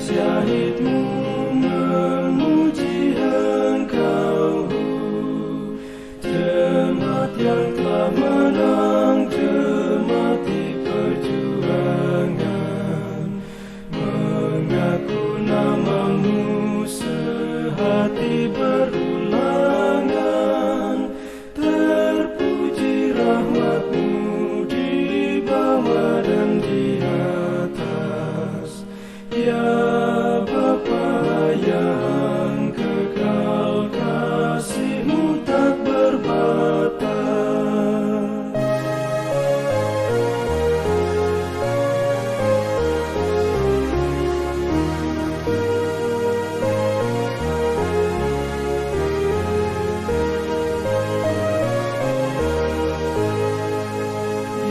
syahidmu memuji Engkau, jemaat yang telah menang, jemaat di perjuangan, mengaku namamu sehati berulangan, terpuji rahmatmu di bawah dan di atas, ya Bapa yang kekal, kasih-Mu tak berbatas.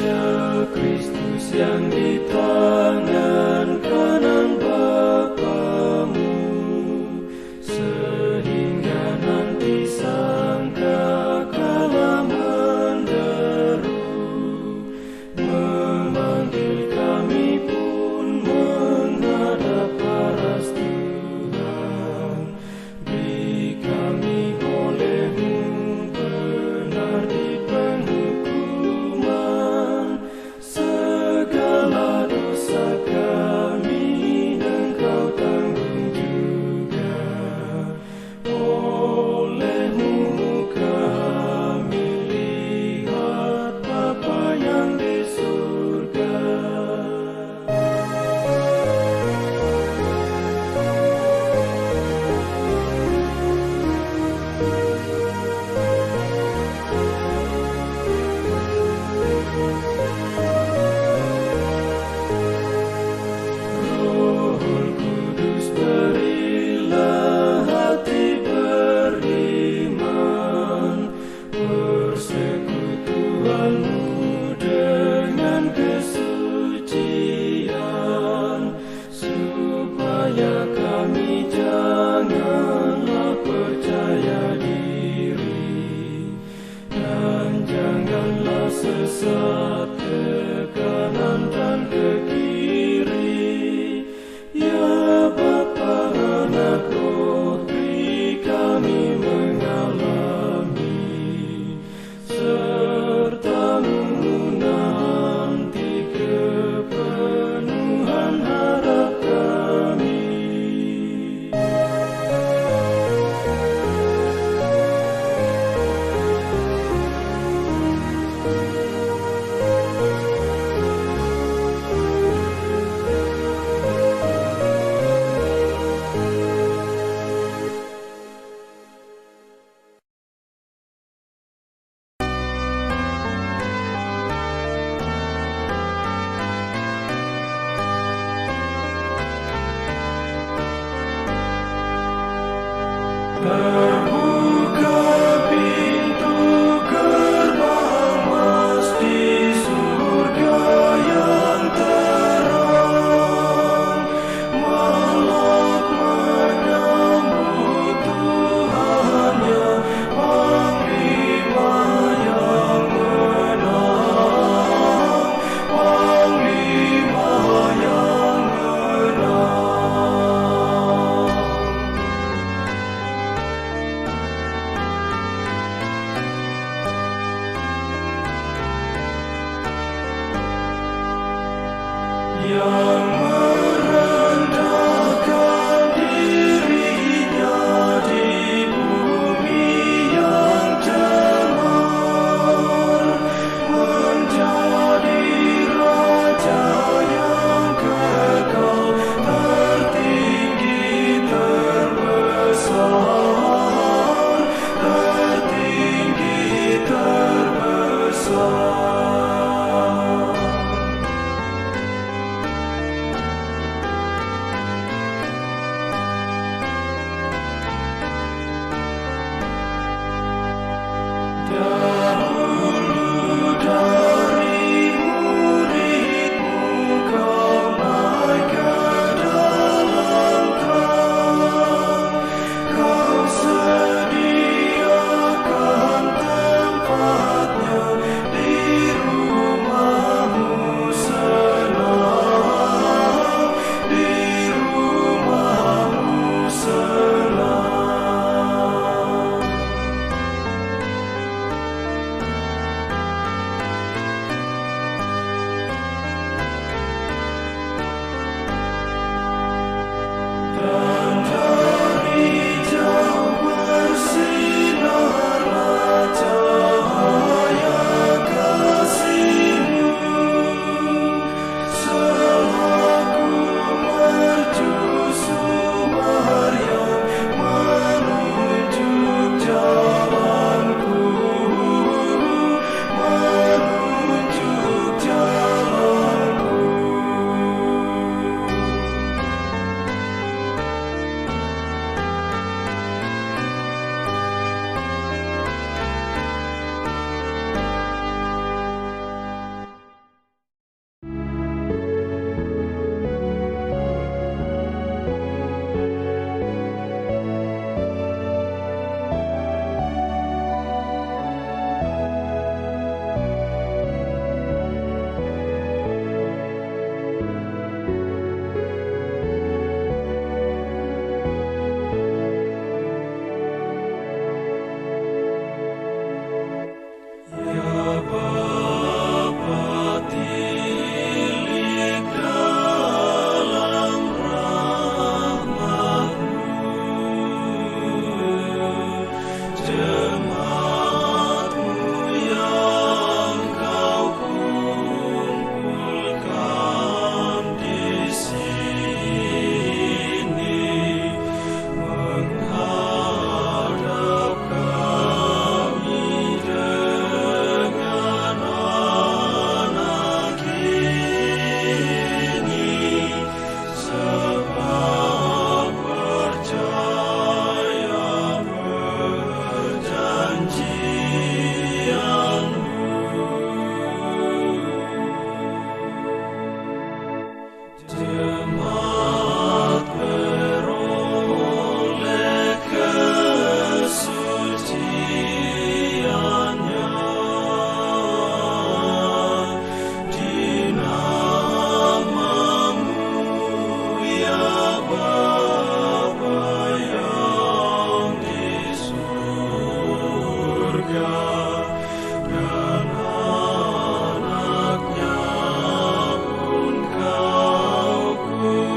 Ya Kristus yang di tangan kanan Bapamu, sehingga nanti sangka kala menderu, memanggil kami pun menghadap paras Tuhan. Beri kami oleh-Mu benar di penghukuman, segala dosa kami Engkau tanggung juga. Oleh-Mu kami lihat Bapa yang di surga. Roh Kudus, berilah hati beriman, persekutuan-Mu dengan kesucian, supaya kami janganlah percaya diri, dan janganlah sesat ke kanan dan ke kiri. Ya Bapa, Anak, Roh, beri kami mengalami serta-Mu nanti kepenuhan harap kami. Terbuka pintu gerbang emas di surga yang terang, Malak menyambut Tuhannya, Panglima yang menang, Panglima yang menang. Jemaat beroleh kesuciannya di nama-Mu, ya Bapa yang di surga, dan anaknya pun Kau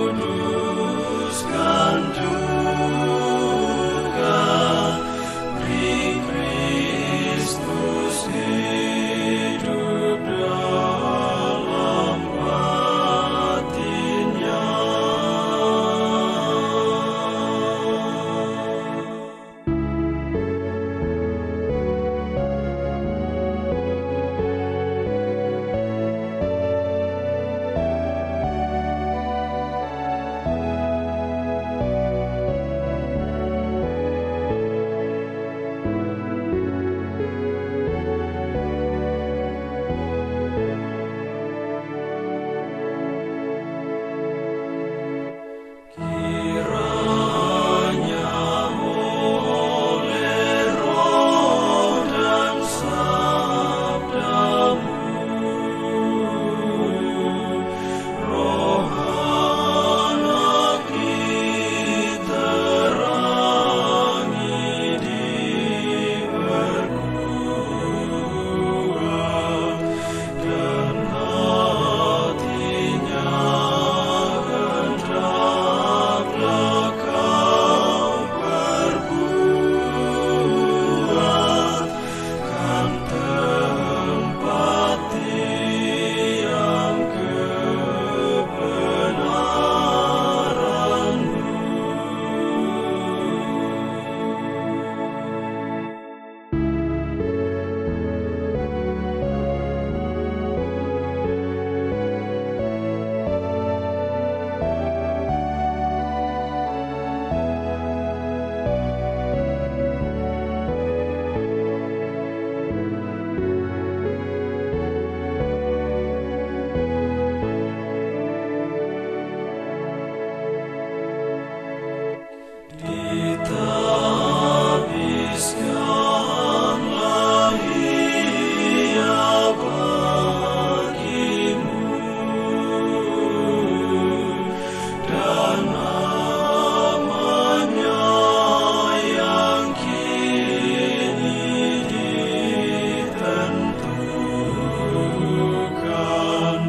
kuduskan juga. Beri Kristus hidup dalam batinnya. Kiranya oleh roh dan sabda-Mu, roh anak diterangi diperkuat, dan hatinya hendaklah Kau perbuat, kan tempat diam kebenaran-Mu. Ditabiskanlah Ia bagimu, dan namanya yang kini ditentukan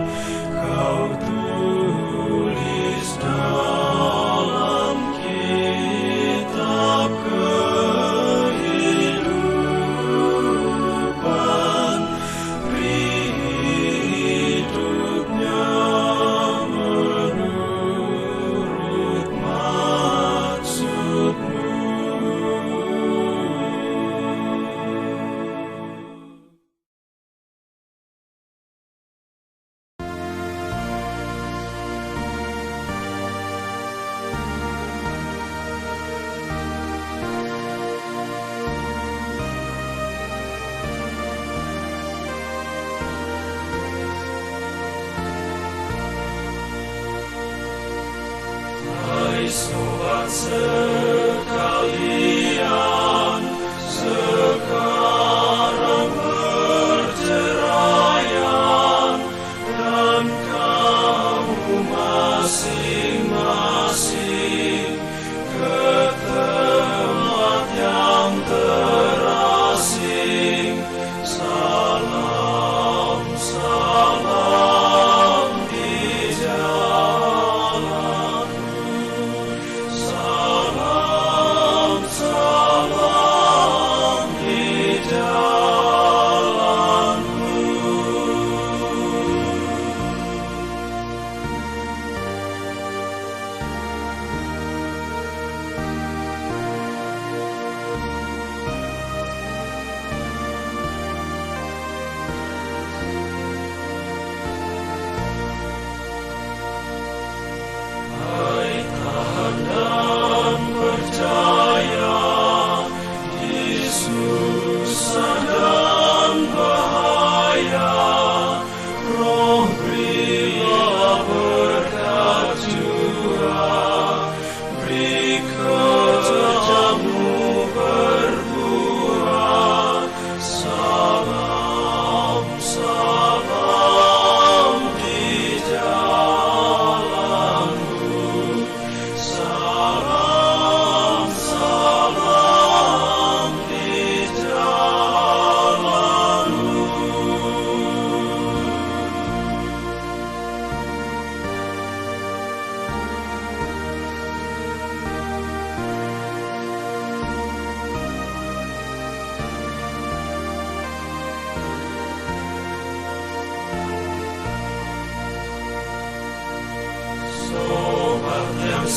Kau tulis dalam kitab kehidupan. Beri hidupnya menurut maksud-Mu. Hai sobat sekalian, sekarang berceraian, dan kamu masing-masing ke tempat yang terasing. Salam, salam di jalan. Salam, salam di jalanmu.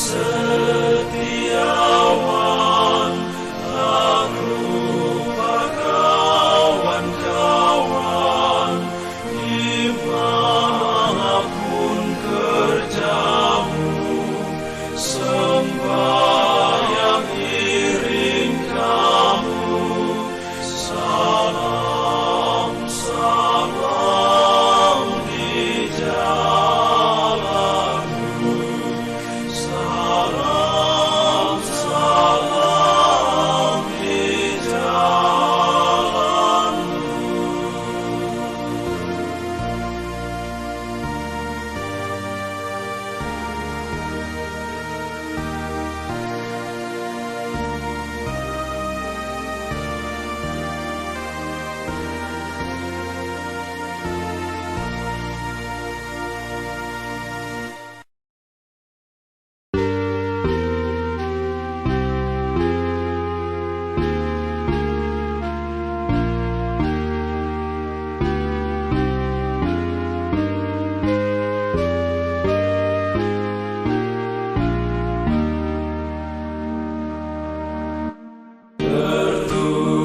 setiawan, tak lupa kawan-kawan, dimanapun kerjamu, sembahyang iring kamu, salam, salam di jalanmu, salam, salam di jalanmu.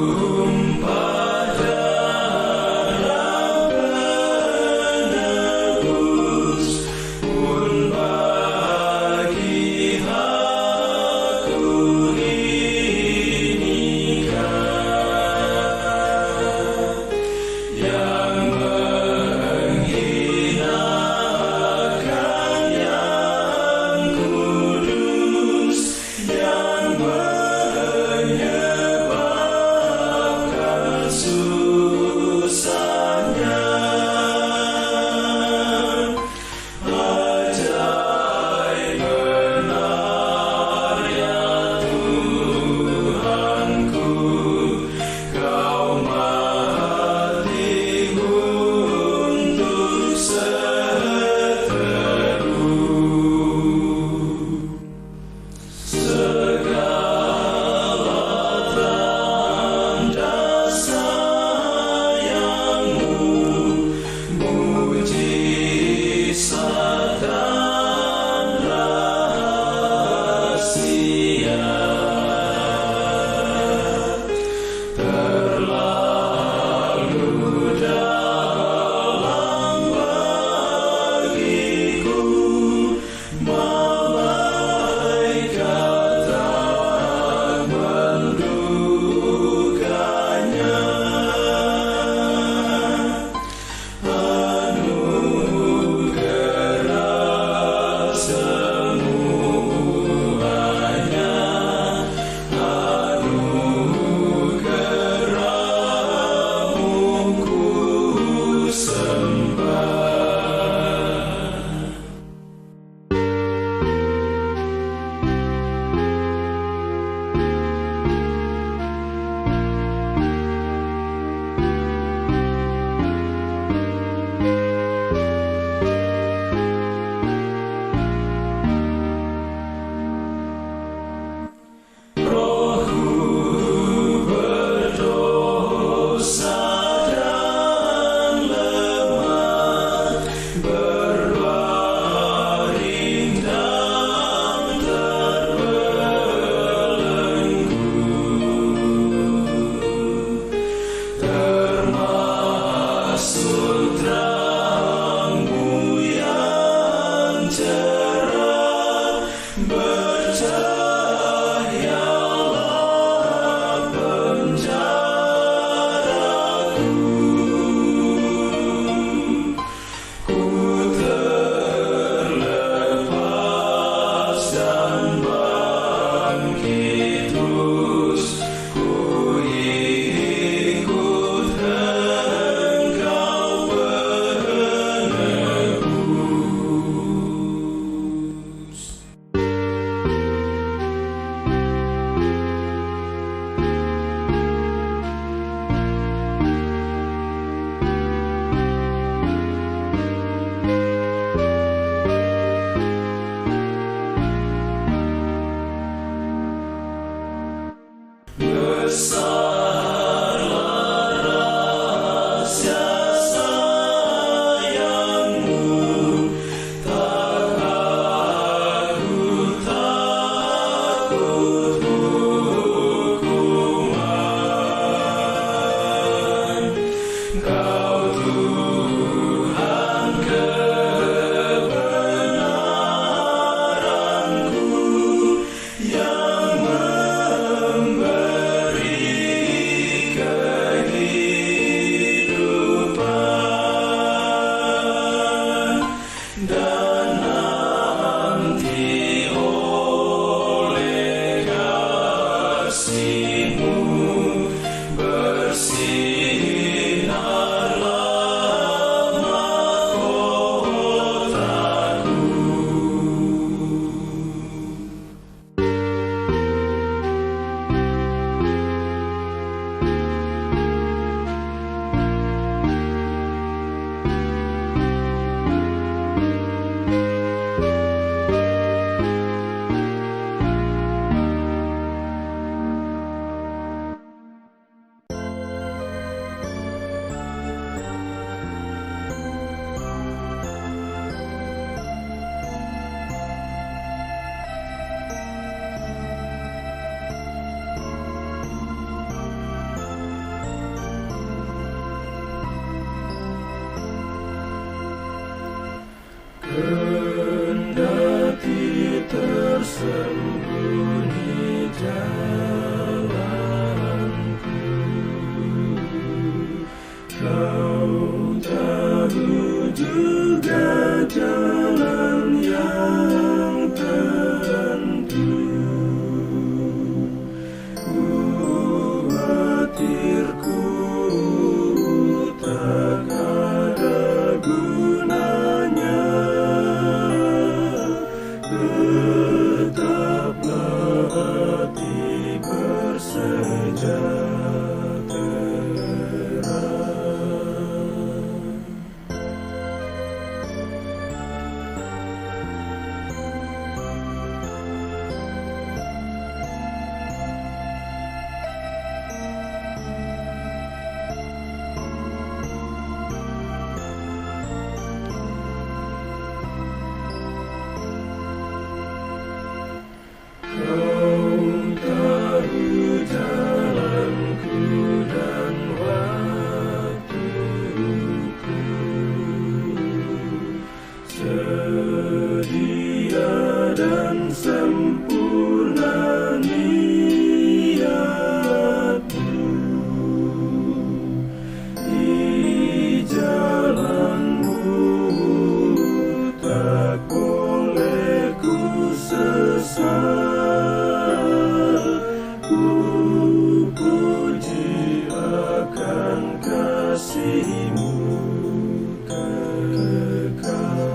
Bertumpah darah penebus pun bagi aku inikah, yang menghinakan yang kudus, yang menyebabkan susahnya. Ajaib benar ya Tuhanku, Kau maha tinggi untuk seteguh. Segala tanda sayangmu, mujizat dan rahasia, terlalu dalam bagiku, malaikat tak menduganya. Anugerah semuanya, anugerah-Mu ku sembah. Rohku berdosa dan lemah, berbaring dan terbelenggu, termasuk terang-Mu yang cerah, bercahayalah penjaraku. Ku terlepas dan bangkit terus, ku ikut Engkau penebus. Dan sempurna niatmu di jalanmu, tak boleh ku sesat. Ku puji akan kasih-Mu kekal.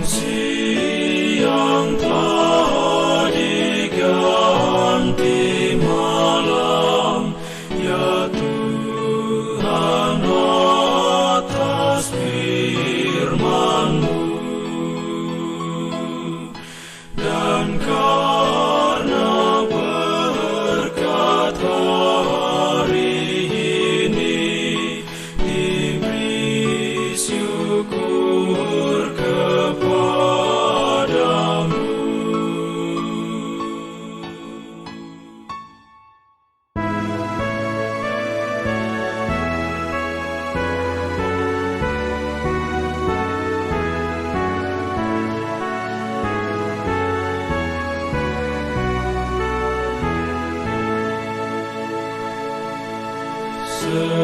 Siang telah diganti malam, ya Tuhan atas firman-Mu. Dan karena berkat hari ini, diberi syukur kepadamu.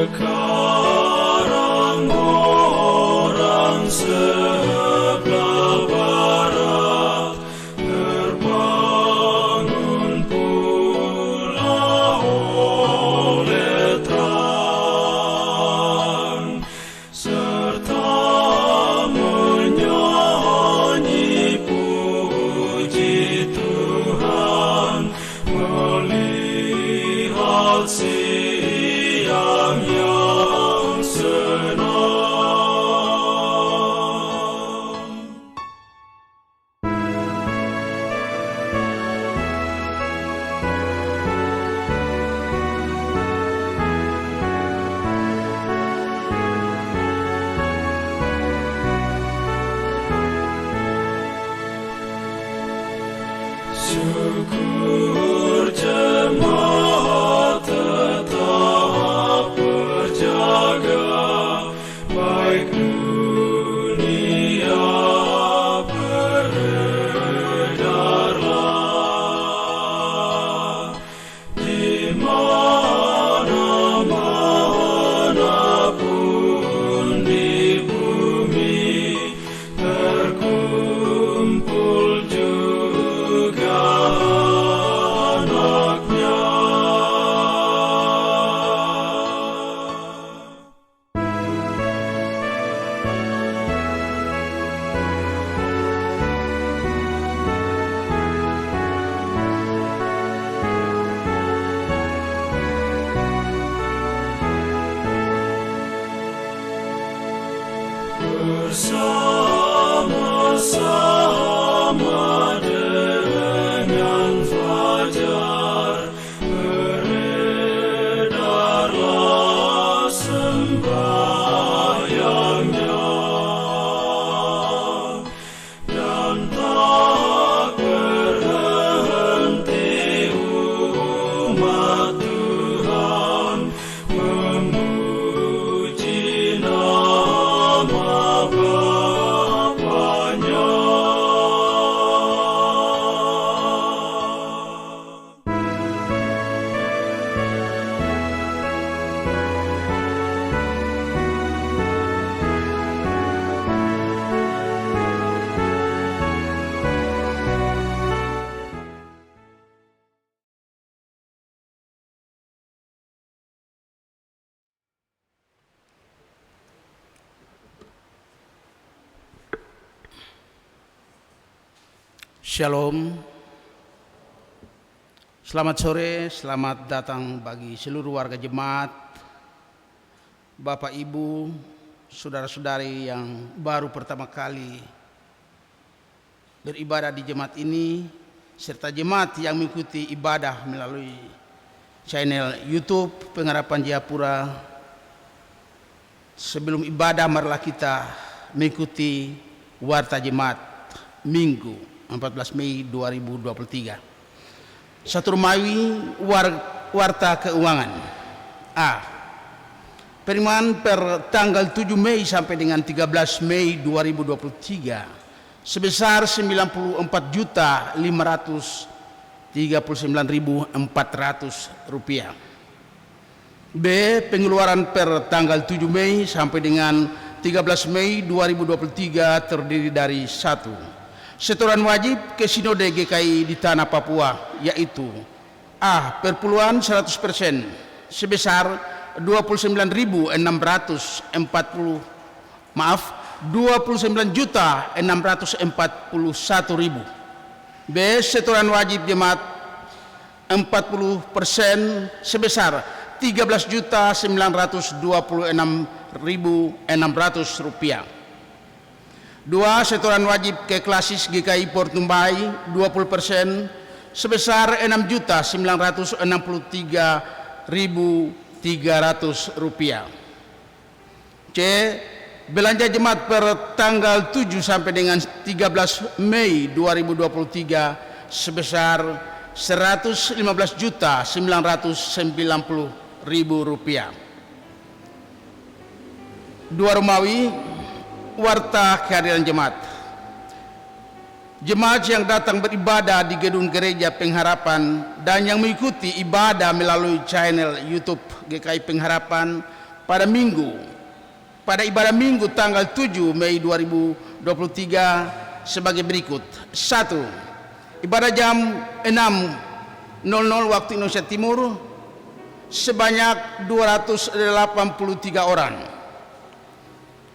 Sekarang orang sebelah barat terbangun pula oleh terang, serta menyanyi puji Tuhan melihat siang yang senang. Syukur jemaat tetap berjaga, baik dunia beredarlah di mana-mana pun di bumi, terkumpul juga anaknya. Bersama-sama dengan fajar beredarlah sembahyangnya, dan tak berhenti umat Tuhan memuji nama Bapanya. Shalom. Selamat sore, selamat datang bagi seluruh warga jemaat, Bapak Ibu, saudara-saudari yang baru pertama kali beribadah di jemaat ini, serta jemaat yang mengikuti ibadah melalui channel YouTube Pengharapan Jayapura. Sebelum ibadah, marilah kita mengikuti warta jemaat Minggu 14 Mei 2023. Satu Romawi warta keuangan. A. Penerimaan per tanggal 7 Mei sampai dengan 13 Mei 2023 sebesar 94.539.400 rupiah. B. Pengeluaran per tanggal 7 Mei sampai dengan 13 Mei 2023 terdiri dari 1. Setoran wajib ke Sinode GKI di Tanah Papua, yaitu A. Perpuluhan 100% sebesar 29.640 29.641.000. B. Setoran wajib jemaat 40% sebesar Rp13.926.600. 2. Setoran wajib ke klasis GKI Portumbai 20% sebesar Rp6.963.300. C. Belanja jemaat per tanggal 7 sampai dengan 13 Mei 2023 sebesar Rp115.990.000. 2. Romawi, warta kehadiran jemaat. Jemaat yang datang beribadah di gedung gereja Pengharapan dan yang mengikuti ibadah melalui channel YouTube GKI Pengharapan pada ibadah Minggu tanggal 7 Mei 2023 sebagai berikut. 1. Ibadah jam 6.00 waktu Indonesia Timur sebanyak 283 orang.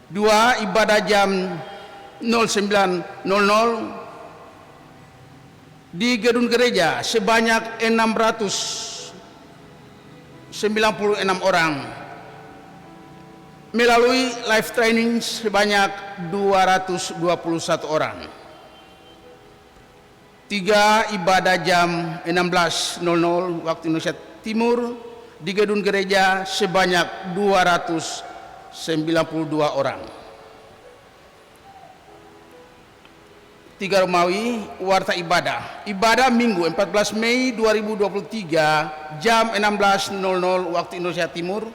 2. Ibadah jam 09.00 di gedung gereja sebanyak 696 orang. Melalui live training sebanyak 221 orang. 3. Ibadah jam 16.00 waktu Indonesia Timur di gedung gereja sebanyak 292 orang. 3. Romawi, warta ibadah. Ibadah Minggu 14 Mei 2023 jam 16.00 waktu Indonesia Timur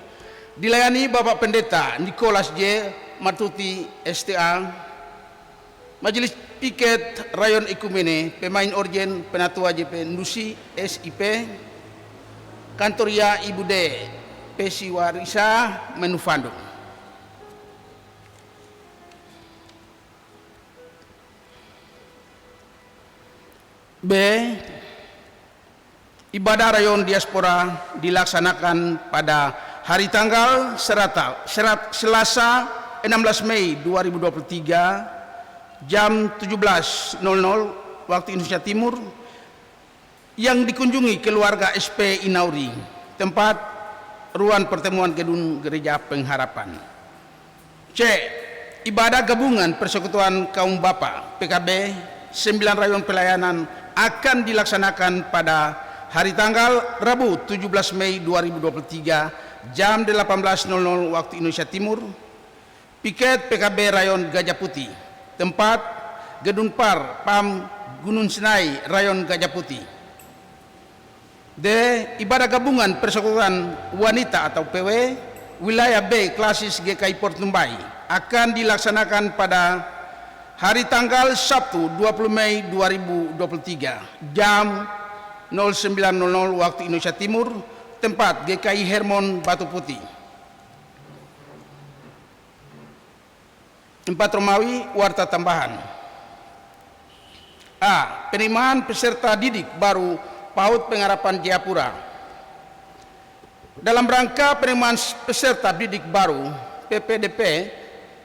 dilayani Bapak Pendeta Nicholas J. Martuti STA, Majelis Piket Rayon Ekumene, Pemain Orjen Penatua JP Nusi SIP, Kantoria Ibu D. Pesiwarisa Menufando. B. Ibadah Rayon Diaspora dilaksanakan pada hari tanggal Selasa 16 Mei 2023 jam 17.00 waktu Indonesia Timur yang dikunjungi keluarga SP Inauri, tempat ruang pertemuan gedung gereja Pengharapan. C. Ibadah gabungan Persekutuan Kaum Bapa PKB 9 Rayon Pelayanan akan dilaksanakan pada hari tanggal Rabu 17 Mei 2023 jam 18.00 waktu Indonesia Timur, Piket PKB Rayon Gajah Putih, tempat Gedung Par PAM Gunung Sinai Rayon Gajah Putih. D. Ibadah gabungan Persekutuan Wanita atau PW wilayah B klasis GKI Portumbai akan dilaksanakan pada hari tanggal Sabtu 20 Mei 2023 jam 09.00 waktu Indonesia Timur, tempat GKI Hermon Batu Putih. 4. Romawi, warta tambahan. A. Penerimaan peserta didik baru PAUD Pengharapan Jayapura. Dalam rangka penerimaan peserta didik baru PPDP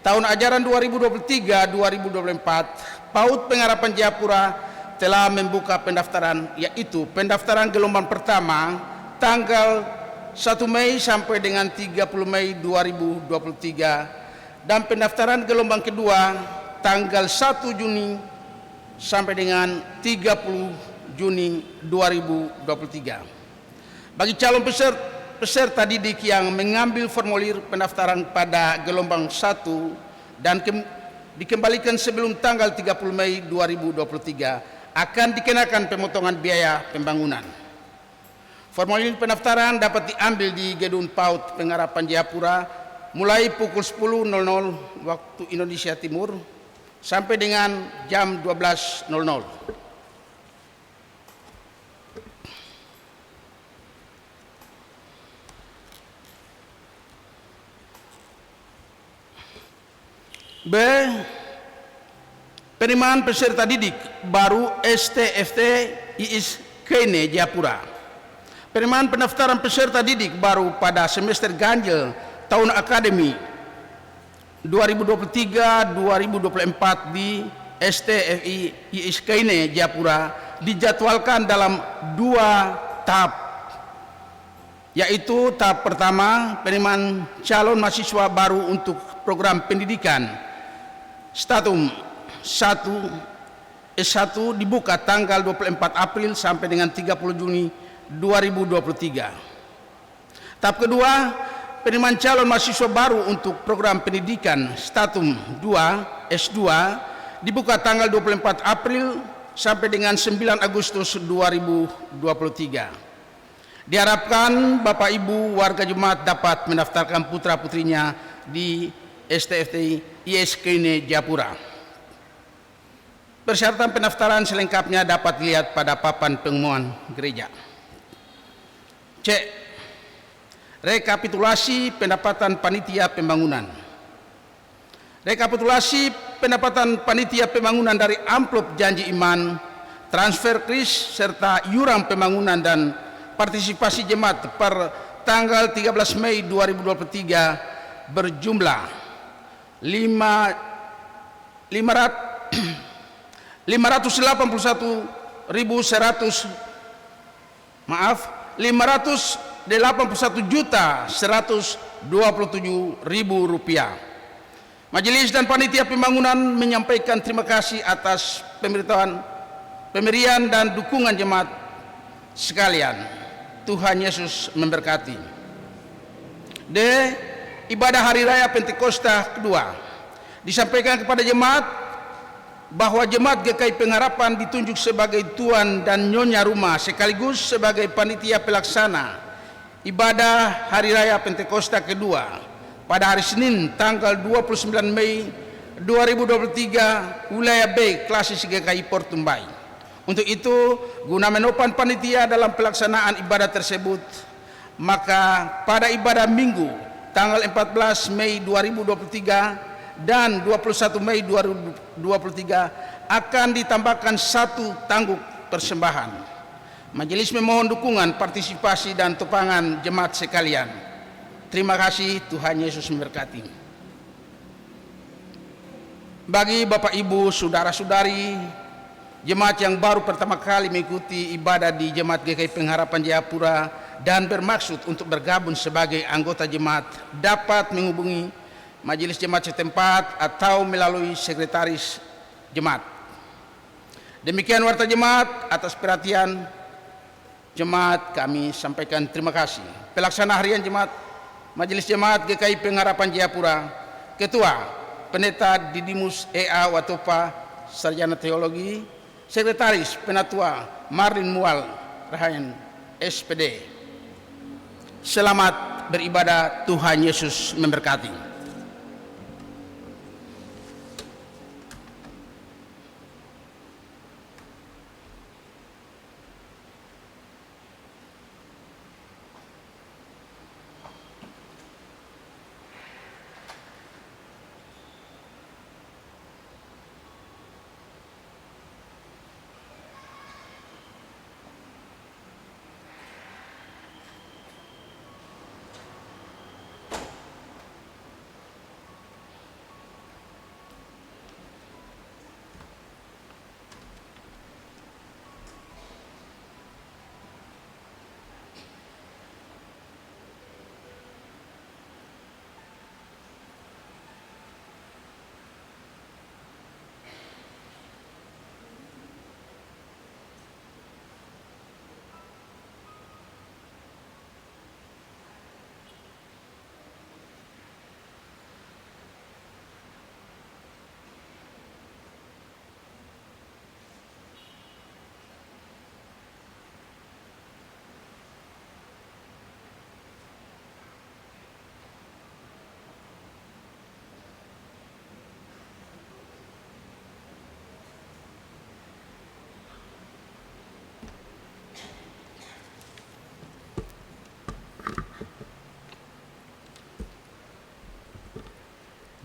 tahun ajaran 2023-2024, PAUD Pengharapan Jayapura telah membuka pendaftaran, yaitu pendaftaran gelombang pertama tanggal 1 Mei sampai dengan 30 Mei 2023 dan pendaftaran gelombang kedua tanggal 1 Juni sampai dengan 30 Juni 2023. Bagi calon peserta didik yang mengambil formulir pendaftaran pada gelombang 1 dan dikembalikan sebelum tanggal 30 Mei 2023 akan dikenakan pemotongan biaya pembangunan. Formulir pendaftaran dapat diambil di gedung PAUD Pengharapan Jayapura mulai pukul 10.00 waktu Indonesia Timur sampai dengan jam 12.00. B. Penerimaan peserta didik baru STFT IIS Kene Jayapura. Penerimaan pendaftaran peserta didik baru pada semester ganjil tahun akademi 2023-2024 di STFI ISKINE Jayapura dijadwalkan dalam 2 tahap, yaitu tahap pertama penerimaan calon mahasiswa baru untuk program pendidikan Statum 1 S1 dibuka tanggal 24 April sampai dengan 30 Juni 2023. Tahap kedua, penerimaan calon mahasiswa baru untuk program pendidikan Statum 2 S2 dibuka tanggal 24 April sampai dengan 9 Agustus 2023. Diharapkan Bapak Ibu warga jemaat dapat mendaftarkan putra-putrinya di STFI ISKINE Jayapura. Persyaratan pendaftaran selengkapnya dapat dilihat pada papan pengumuman gereja. C. Rekapitulasi pendapatan panitia pembangunan. Rekapitulasi pendapatan panitia pembangunan dari amplop janji iman, transfer kris, serta iuran pembangunan dan partisipasi jemaat per tanggal 13 Mei 2023 berjumlah 581.127.000 rupiah. Majelis dan panitia pembangunan menyampaikan terima kasih atas pemberian dan dukungan jemaat sekalian. Tuhan Yesus memberkati. D. Ibadah Hari Raya Pentakosta kedua. Disampaikan kepada jemaat bahwa jemaat GKI Pengharapan ditunjuk sebagai tuan dan nyonya rumah sekaligus sebagai panitia pelaksana ibadah Hari Raya Pentakosta kedua pada hari Senin tanggal 29 Mei 2023 wilayah B Klasis GKI Portumbai. Untuk itu, guna menopang panitia dalam pelaksanaan ibadah tersebut, maka pada ibadah Minggu tanggal 14 Mei 2023 dan 21 Mei 2023 akan ditambahkan 1 tangguk persembahan. Majelis memohon dukungan, partisipasi dan topangan jemaat sekalian. Terima kasih, Tuhan Yesus memberkati. Bagi Bapak Ibu, saudara-saudari, jemaat yang baru pertama kali mengikuti ibadah di Jemaat GKI Pengharapan Jayapura dan bermaksud untuk bergabung sebagai anggota jemaat dapat menghubungi majelis jemaat setempat atau melalui sekretaris jemaat. Demikian warta jemaat. Atas perhatian jemaat kami sampaikan terima kasih. Pelaksana harian jemaat Majelis Jemaat GKI Pengharapan Jayapura, Ketua Pendeta Didimus E.A. Watopa, Sarjana Teologi, Sekretaris Penatua Marlin Mual Rahayan SPD. Selamat beribadah, Tuhan Yesus memberkati.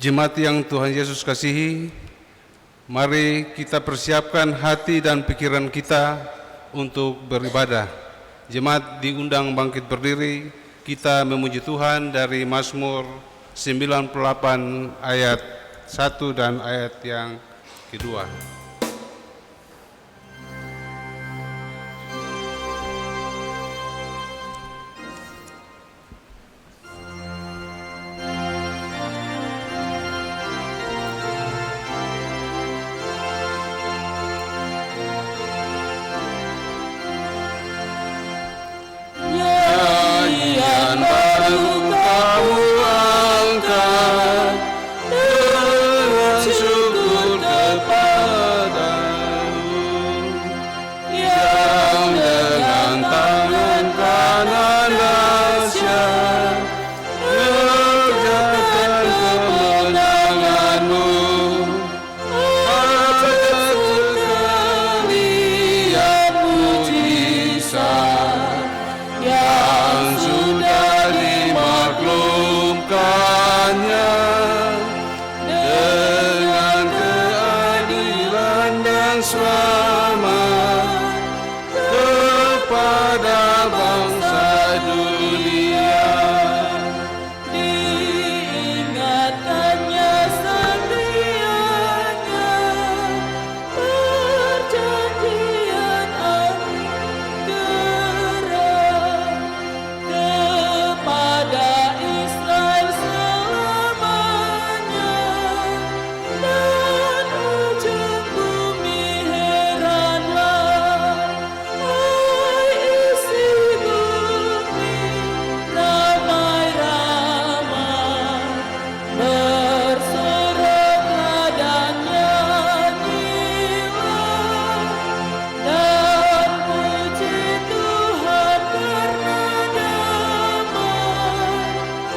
Jemaat yang Tuhan Yesus kasihi, mari kita persiapkan hati dan pikiran kita untuk beribadah. Jemaat diundang bangkit berdiri, kita memuji Tuhan dari Mazmur 98 ayat 1 dan ayat yang kedua. Nyanyian baru kamu angkat, dengan syukur kepadamu, yang dengan tangan kanan dahsyat kerjakan kemenanganmu. Atas sekalian mujizat yang sudah dimaklumkannya, dengan keadilan dan selamat kepada bangsa dunia. Diingatkannya setianya perjanjian anugerah kepada Israel selamanya, dan ujung bumi heranlah, hai isi bumi ramai-ramai, bersoraklah dan nyanyilah, dan puji Tuhan karena damai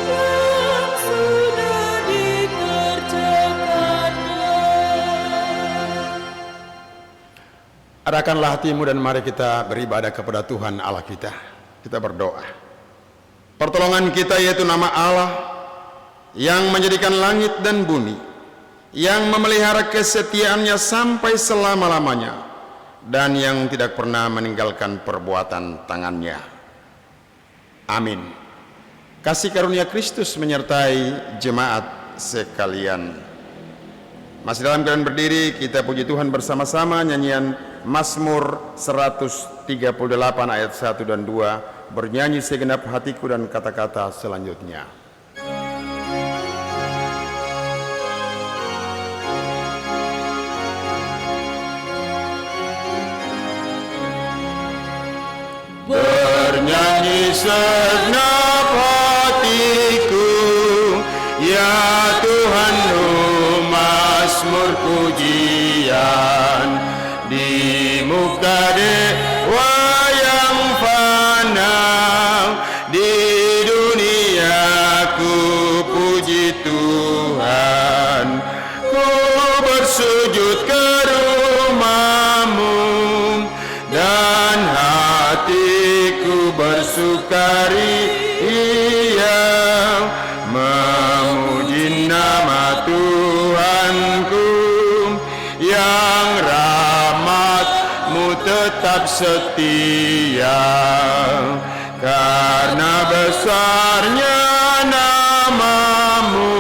yang sudah dikerjakannya. Adakanlah hatimu dan mari kita beribadah kepada Tuhan Allah kita. Kita berdoa. Pertolongan kita yaitu nama Allah yang menjadikan langit dan bumi, yang memelihara kesetiaannya sampai selama-lamanya, dan yang tidak pernah meninggalkan perbuatan tangannya. Amin. Kasih karunia Kristus menyertai jemaat sekalian. Masih dalam keadaan berdiri, kita puji Tuhan bersama-sama nyanyian Mazmur 138 ayat 1 dan 2, bernyanyi segenap hatiku dan kata-kata selanjutnya. Bernyanyi segenap hatiku, ya Tuhan, Mazmur pujian di muka dewa yang fana. Di dunia ku puji Tuhan, ku bersujud ke rumah-Mu, dan hatiku bersukaria memuji nama Tuhanku, yang rahmat-Mu tetap setia. Karena besarnya nama-Mu,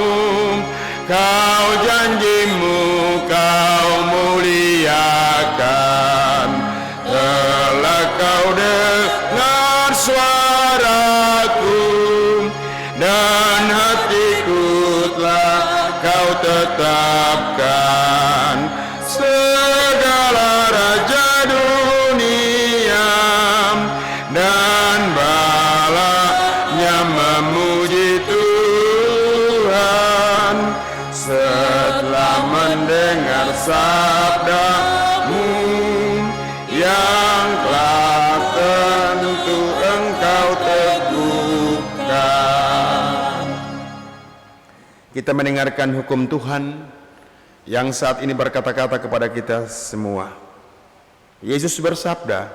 Kau janji-Mu Kau muliakan. Telah Kau dengar suaraku, dan hatiku telah Kau tetapkan. Segala raja dunia dan balanya memuji Tuhan, setelah mendengar sabda-Mu yang telah tentu Engkau teguhkan. Kita mendengarkan hukum Tuhan yang saat ini berkata-kata kepada kita semua. Yesus bersabda,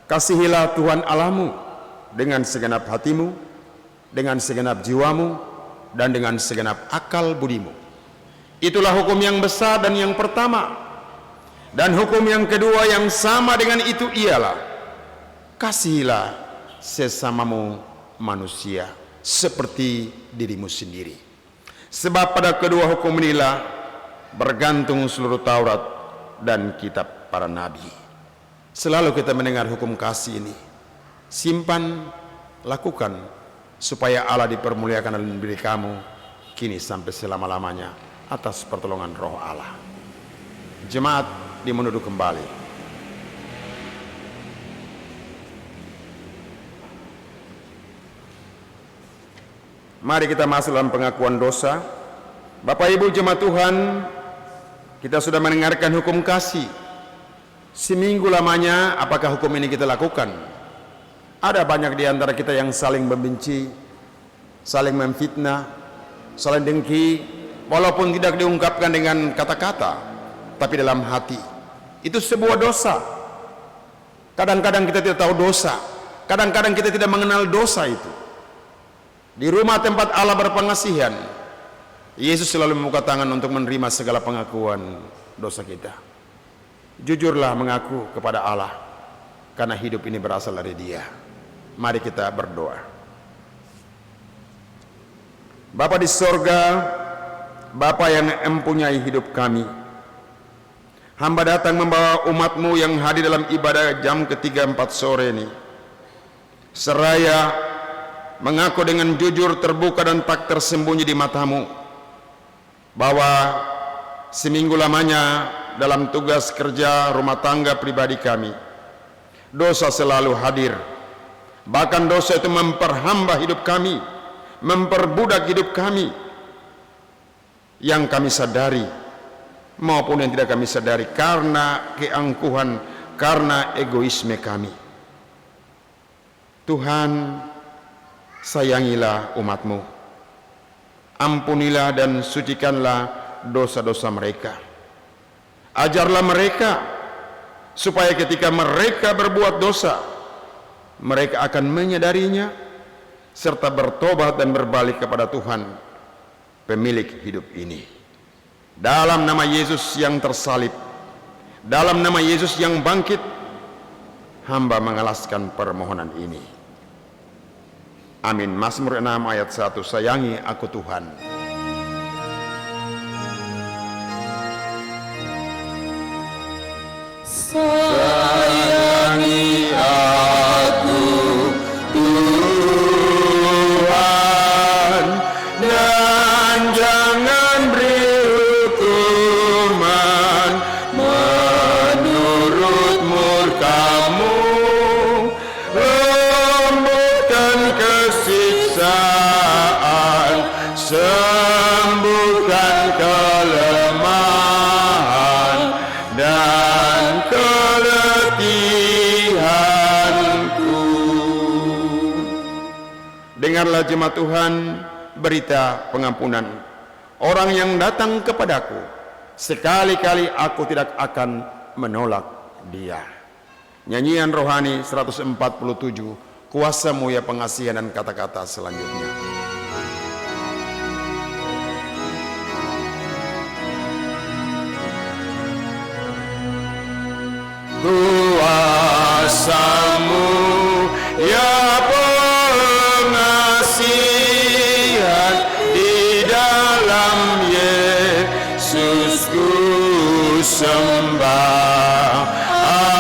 kasihilah Tuhan Allahmu dengan segenap hatimu, dengan segenap jiwamu, dan dengan segenap akal budimu. Itulah hukum yang besar dan yang pertama. Dan hukum yang kedua yang sama dengan itu ialah, kasihilah sesamamu manusia seperti dirimu sendiri. Sebab pada kedua hukum inilah bergantung seluruh Taurat dan kitab para nabi. Selalu kita mendengar hukum kasih ini. Simpan, lakukan, supaya Allah dipermuliakan dalam diri kamu, kini sampai selama-lamanya, atas pertolongan Roh Allah. Jemaat dimenuduh kembali. Mari kita masuk dalam pengakuan dosa. Bapak Ibu jemaat Tuhan, kita sudah mendengarkan hukum kasih. Seminggu lamanya apakah hukum ini kita lakukan? Ada banyak di antara kita yang saling membenci, saling memfitnah, saling dengki, walaupun tidak diungkapkan dengan kata-kata, tapi dalam hati. Itu sebuah dosa. Kadang-kadang kita tidak tahu dosa, kadang-kadang kita tidak mengenal dosa itu. Di rumah tempat Allah berpengasihan, Yesus selalu membuka tangan untuk menerima segala pengakuan dosa kita. Jujurlah mengaku kepada Allah, karena hidup ini berasal dari Dia. Mari kita berdoa. Bapa di sorga, Bapa yang mempunyai hidup kami, hamba datang membawa umat-Mu yang hadir dalam ibadah jam ketiga 4 sore ini, seraya mengaku dengan jujur, terbuka dan tak tersembunyi di mata-Mu bahwa seminggu lamanya dalam tugas kerja rumah tangga pribadi kami, dosa selalu hadir. Bahkan dosa itu memperhamba hidup kami, memperbudak hidup kami, yang kami sadari maupun yang tidak kami sadari, karena keangkuhan, karena egoisme kami. Tuhan, sayangilah umat-Mu, ampunilah dan sucikanlah dosa-dosa mereka. Ajarlah mereka supaya ketika mereka berbuat dosa, mereka akan menyadarinya serta bertobat dan berbalik kepada Tuhan, pemilik hidup ini. Dalam nama Yesus yang tersalib, dalam nama Yesus yang bangkit, hamba mengalaskan permohonan ini. Amin. Mazmur 6 ayat 1. Sayangi aku Tuhan. Sayangi aku Tuhan, dan jangan beri hukuman menurut murka-Mu. Lembutkan kesiksaan, sembuhkan kelemahan dan keletihanku. Dengarlah jemaat Tuhan berita pengampunan. Orang yang datang kepadaku, sekali-kali aku tidak akan menolak dia. Nyanyian rohani 147, Kuasa-Mu ya pengasihan, dan kata-kata selanjutnya. Kuasa-Mu ya pengasihan, di dalam Yesus ku sembah.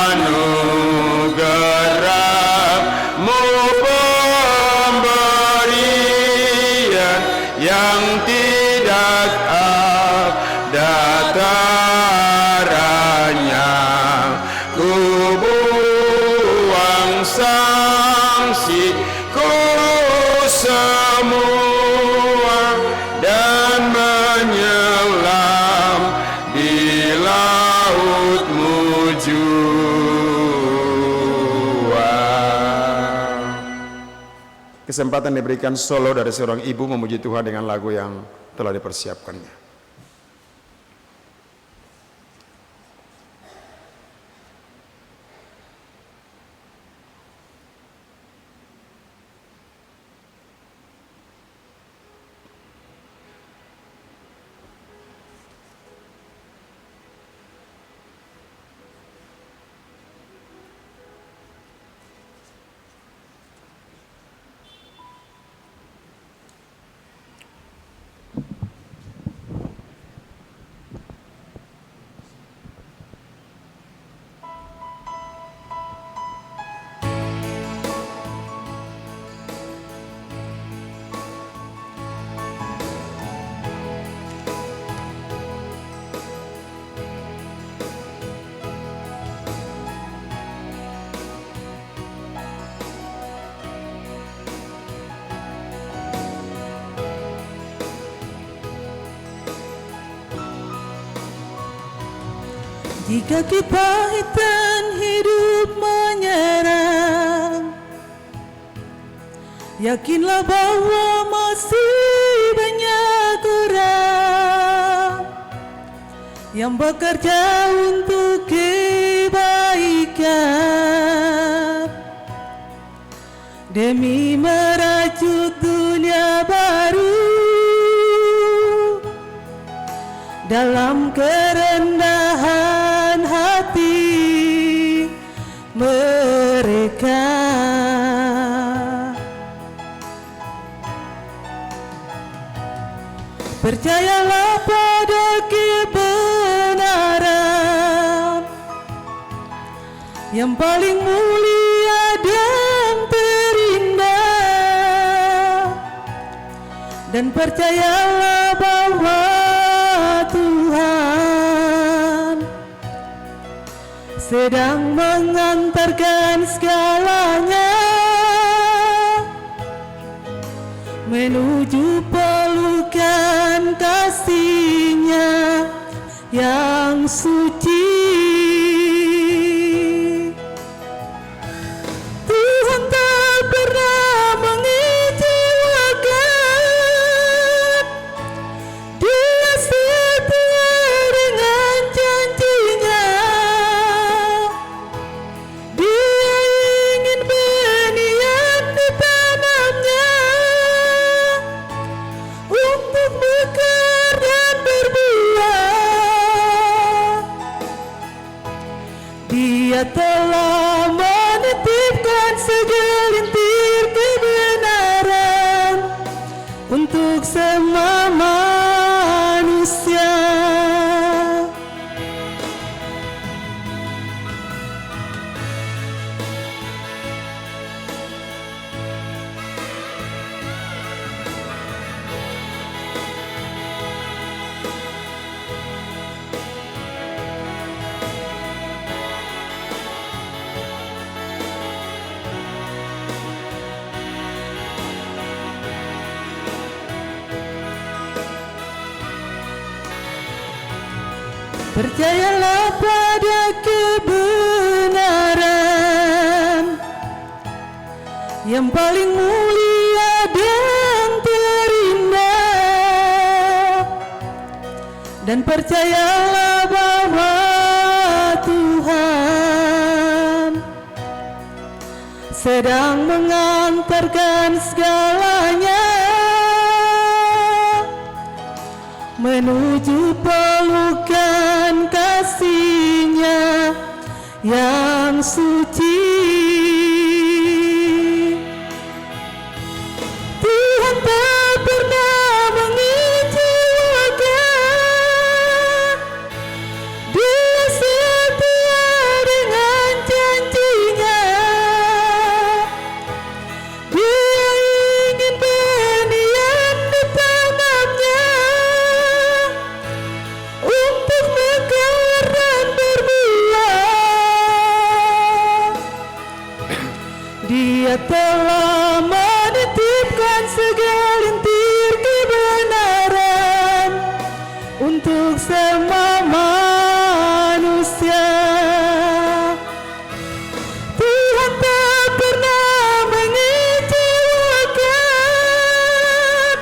Anugerah-Mu pemberian yang tidak ada taranya. Ku buang sangsiku semua dan menyelam di laut-Mu jua. Kesempatan diberikan solo dari seorang ibu memuji Tuhan dengan lagu yang telah dipersiapkannya. Jika kepahitan hidup menyerang, yakinlah bahwa masih banyak orang yang bekerja untuk kebaikan demi merajut dunia baru dalam kerendahan hati mereka. Percayalah pada kebenaran yang paling mulia dan terindah, dan percayalah bahwa Tuhan sedang mengantarkan segalanya menuju pelukan kasih-Nya yang suci. Tuhan tak pernah mengecewakan, Dia setia dengan janji-Nya. Dia ingin benih yang ditanamnya untuk mekar dan berbuah. Dia telah menitipkan segelintir kebenaran untuk semua manusia. Percayalah pada kebenaran yang paling mulia dan terindah, dan percayalah bahwa Tuhan sedang mengantarkan segalanya menuju pelukan kasih-Nya yang suci. Tuhan tak pernah mengecewakan, Dia setia dengan janji-Nya. Dia ingin benih yang ditanamnya untuk mekar dan berbuah. Dia telah menitipkan segelintir kebenaran untuk semua manusia. Tuhan tak pernah mengecewakan,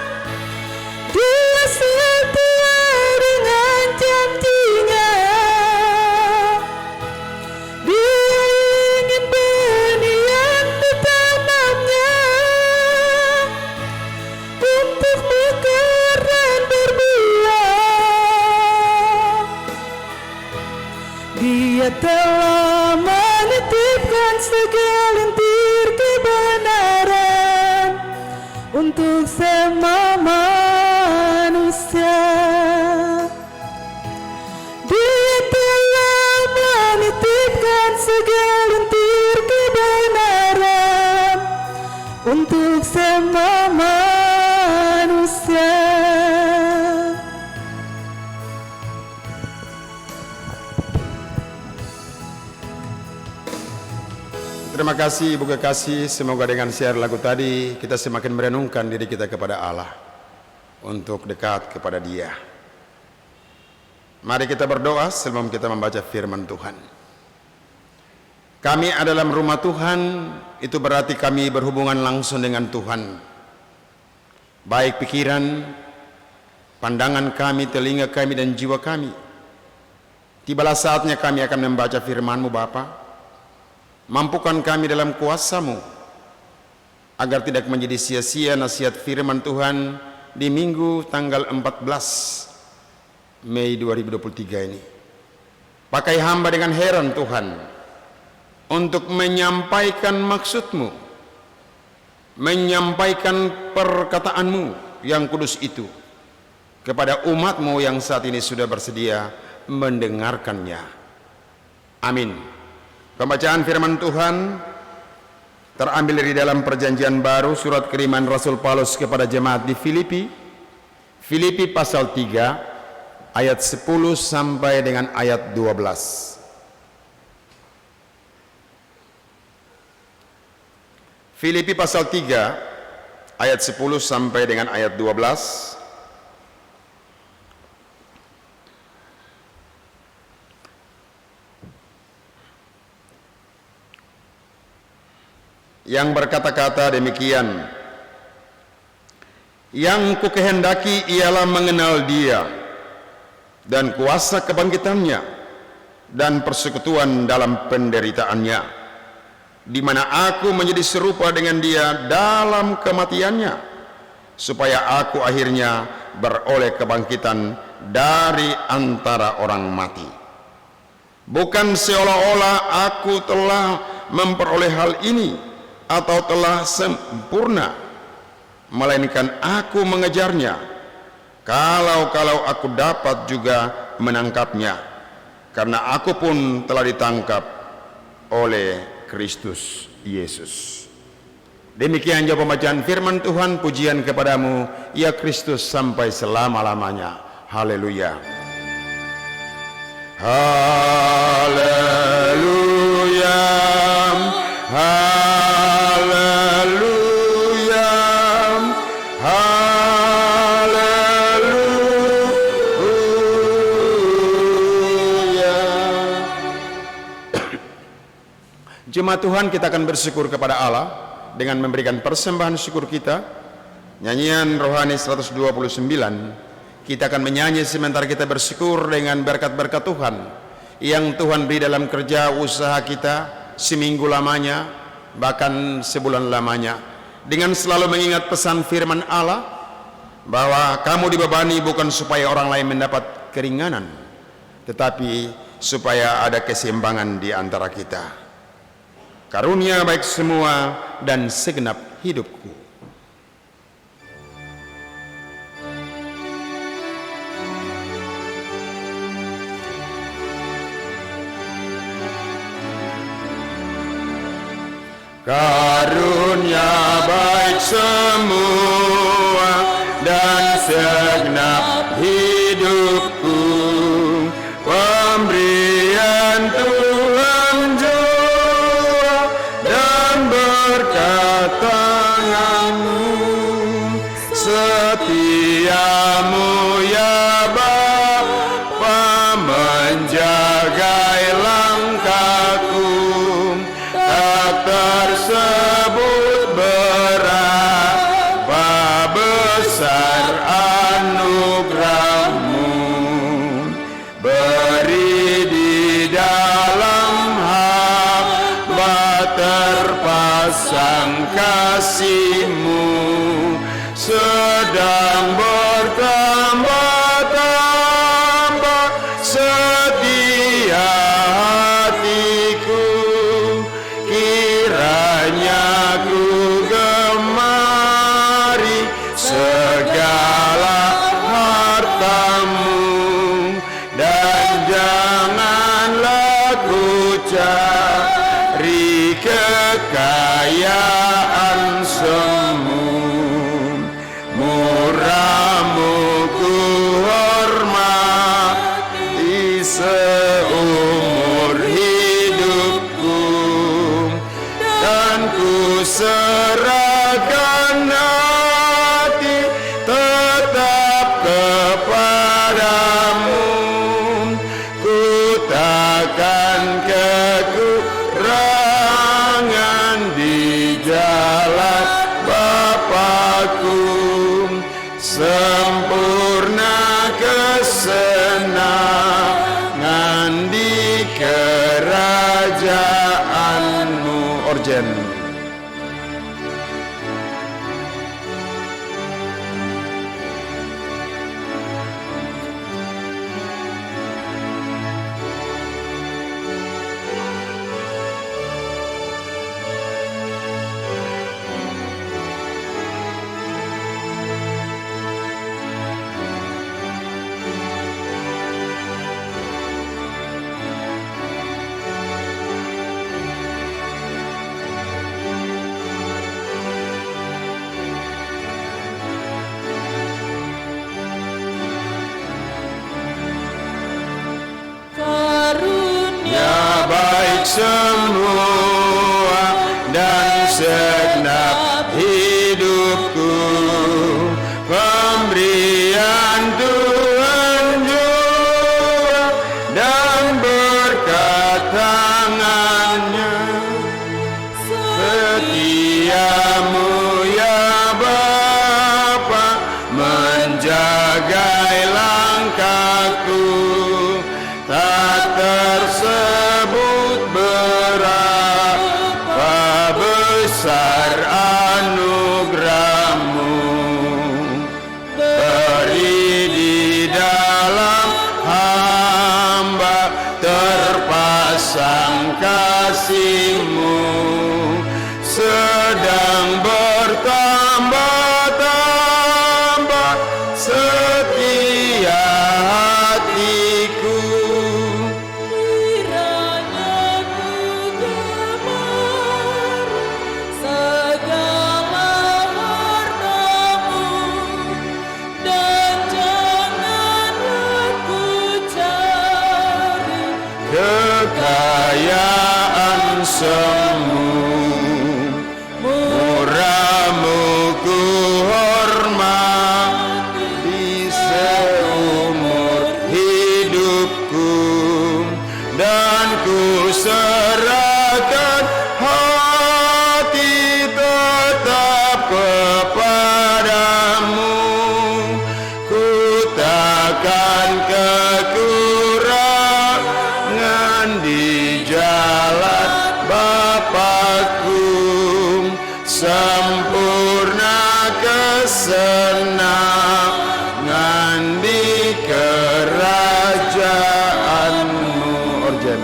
Dia setia dengan janji-Nya. Dia ingin benih yang ditanamnya untuk mekar dan berbuah. Dia telah menitipkan segelintir kebenaran untuk semua manusia. Dia telah menitipkan segelintir kebenaran untuk semua manusia. Terima kasih Ibu Kekasih, semoga dengan share lagu tadi kita semakin merenungkan diri kita kepada Allah untuk dekat kepada Dia. Mari kita berdoa sebelum kita membaca firman Tuhan. Kami ada dalam rumah Tuhan, itu berarti kami berhubungan langsung dengan Tuhan. Baik pikiran, pandangan kami, telinga kami, dan jiwa kami. Tibalah saatnya kami akan membaca firman-Mu Bapa. Mampukan kami dalam kuasa-Mu, agar tidak menjadi sia-sia nasihat firman Tuhan di minggu tanggal 14 Mei 2023 ini. Pakai hamba dengan heran Tuhan, untuk menyampaikan maksud-Mu, menyampaikan perkataan-Mu yang kudus itu kepada umat-Mu yang saat ini sudah bersedia mendengarkannya. Amin. Pembacaan firman Tuhan terambil dari dalam Perjanjian Baru, surat kiriman Rasul Paulus kepada jemaat di Filipi. Filipi pasal 3 ayat 10 sampai dengan ayat 12. Filipi pasal 3 ayat 10 sampai dengan ayat 12. Yang berkata-kata demikian, yang kukehendaki ialah mengenal Dia dan kuasa kebangkitannya dan persekutuan dalam penderitaannya, di mana aku menjadi serupa dengan Dia dalam kematiannya, supaya aku akhirnya beroleh kebangkitan dari antara orang mati. Bukan seolah-olah aku telah memperoleh hal ini atau telah sempurna, melainkan aku mengejarnya, kalau aku dapat juga menangkapnya, karena aku pun telah ditangkap oleh Kristus Yesus. Demikian jawab pembacaan firman Tuhan. Pujian kepadamu ya Kristus sampai selama-lamanya. Haleluya. Haleluya. Haleluya. Haleluya. Jemaat Tuhan, kita akan bersyukur kepada Allah dengan memberikan persembahan syukur kita. Nyanyian rohani 129. Kita akan menyanyi sementara kita bersyukur dengan berkat-berkat Tuhan yang Tuhan beri dalam kerja usaha kita seminggu lamanya, bahkan sebulan lamanya, dengan selalu mengingat pesan firman Allah bahwa kamu dibebani bukan supaya orang lain mendapat keringanan, tetapi supaya ada keseimbangan di antara kita. Karunia baik semua dan segenap hidupku. Karunia baik semua dan segenap hidupku, pemberian Tuhan jua dan berkat tangan-Mu, setiamu ya Bapa menjagai langkahku, tak tersebut berapa besar anugerah-Mu, beri di dalam hamba terpasang kasih-Mu, sedang bertambah-tambah setia hatiku, kiranya ku gemari segala harta-Mu, dan janganlah ku cari kekayaan semu. Murah-Mu ku hormati seumur hidupku, dan ku serahkan hati tetap kepadamu. semua dan segenap hidupku, pemberian Tuhan jua dan berkat tangannya. Setiamu ya Bapa menjagai langkahku, tak tersebut berapa besar anugerahmu. Beri di dalam hamba terpasang kasih-Mu, sedang bertambah-tambah setia hatiku. Kiranya ku gemar segala harta-Mu, dan janganlah ku cari Kekayaan semu, murah-Mu ku hormati seumur hidupku, dan ku serahkan hati tetap kepadamu. Ku takkan kekurangan di jalan Bapakku, sempurna kesenangan di kerajaan-Mu. Orjan.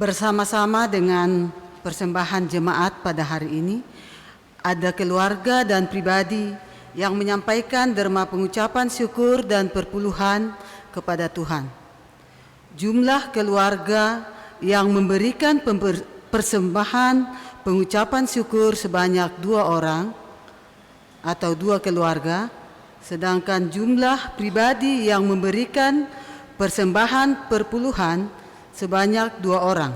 Bersama-sama dengan persembahan jemaat pada hari ini, ada keluarga dan pribadi yang menyampaikan derma pengucapan syukur dan perpuluhan kepada Tuhan. Jumlah keluarga yang memberikan persembahan pengucapan syukur sebanyak 2 orang atau 2 keluarga, sedangkan jumlah pribadi yang memberikan persembahan perpuluhan sebanyak 2 orang.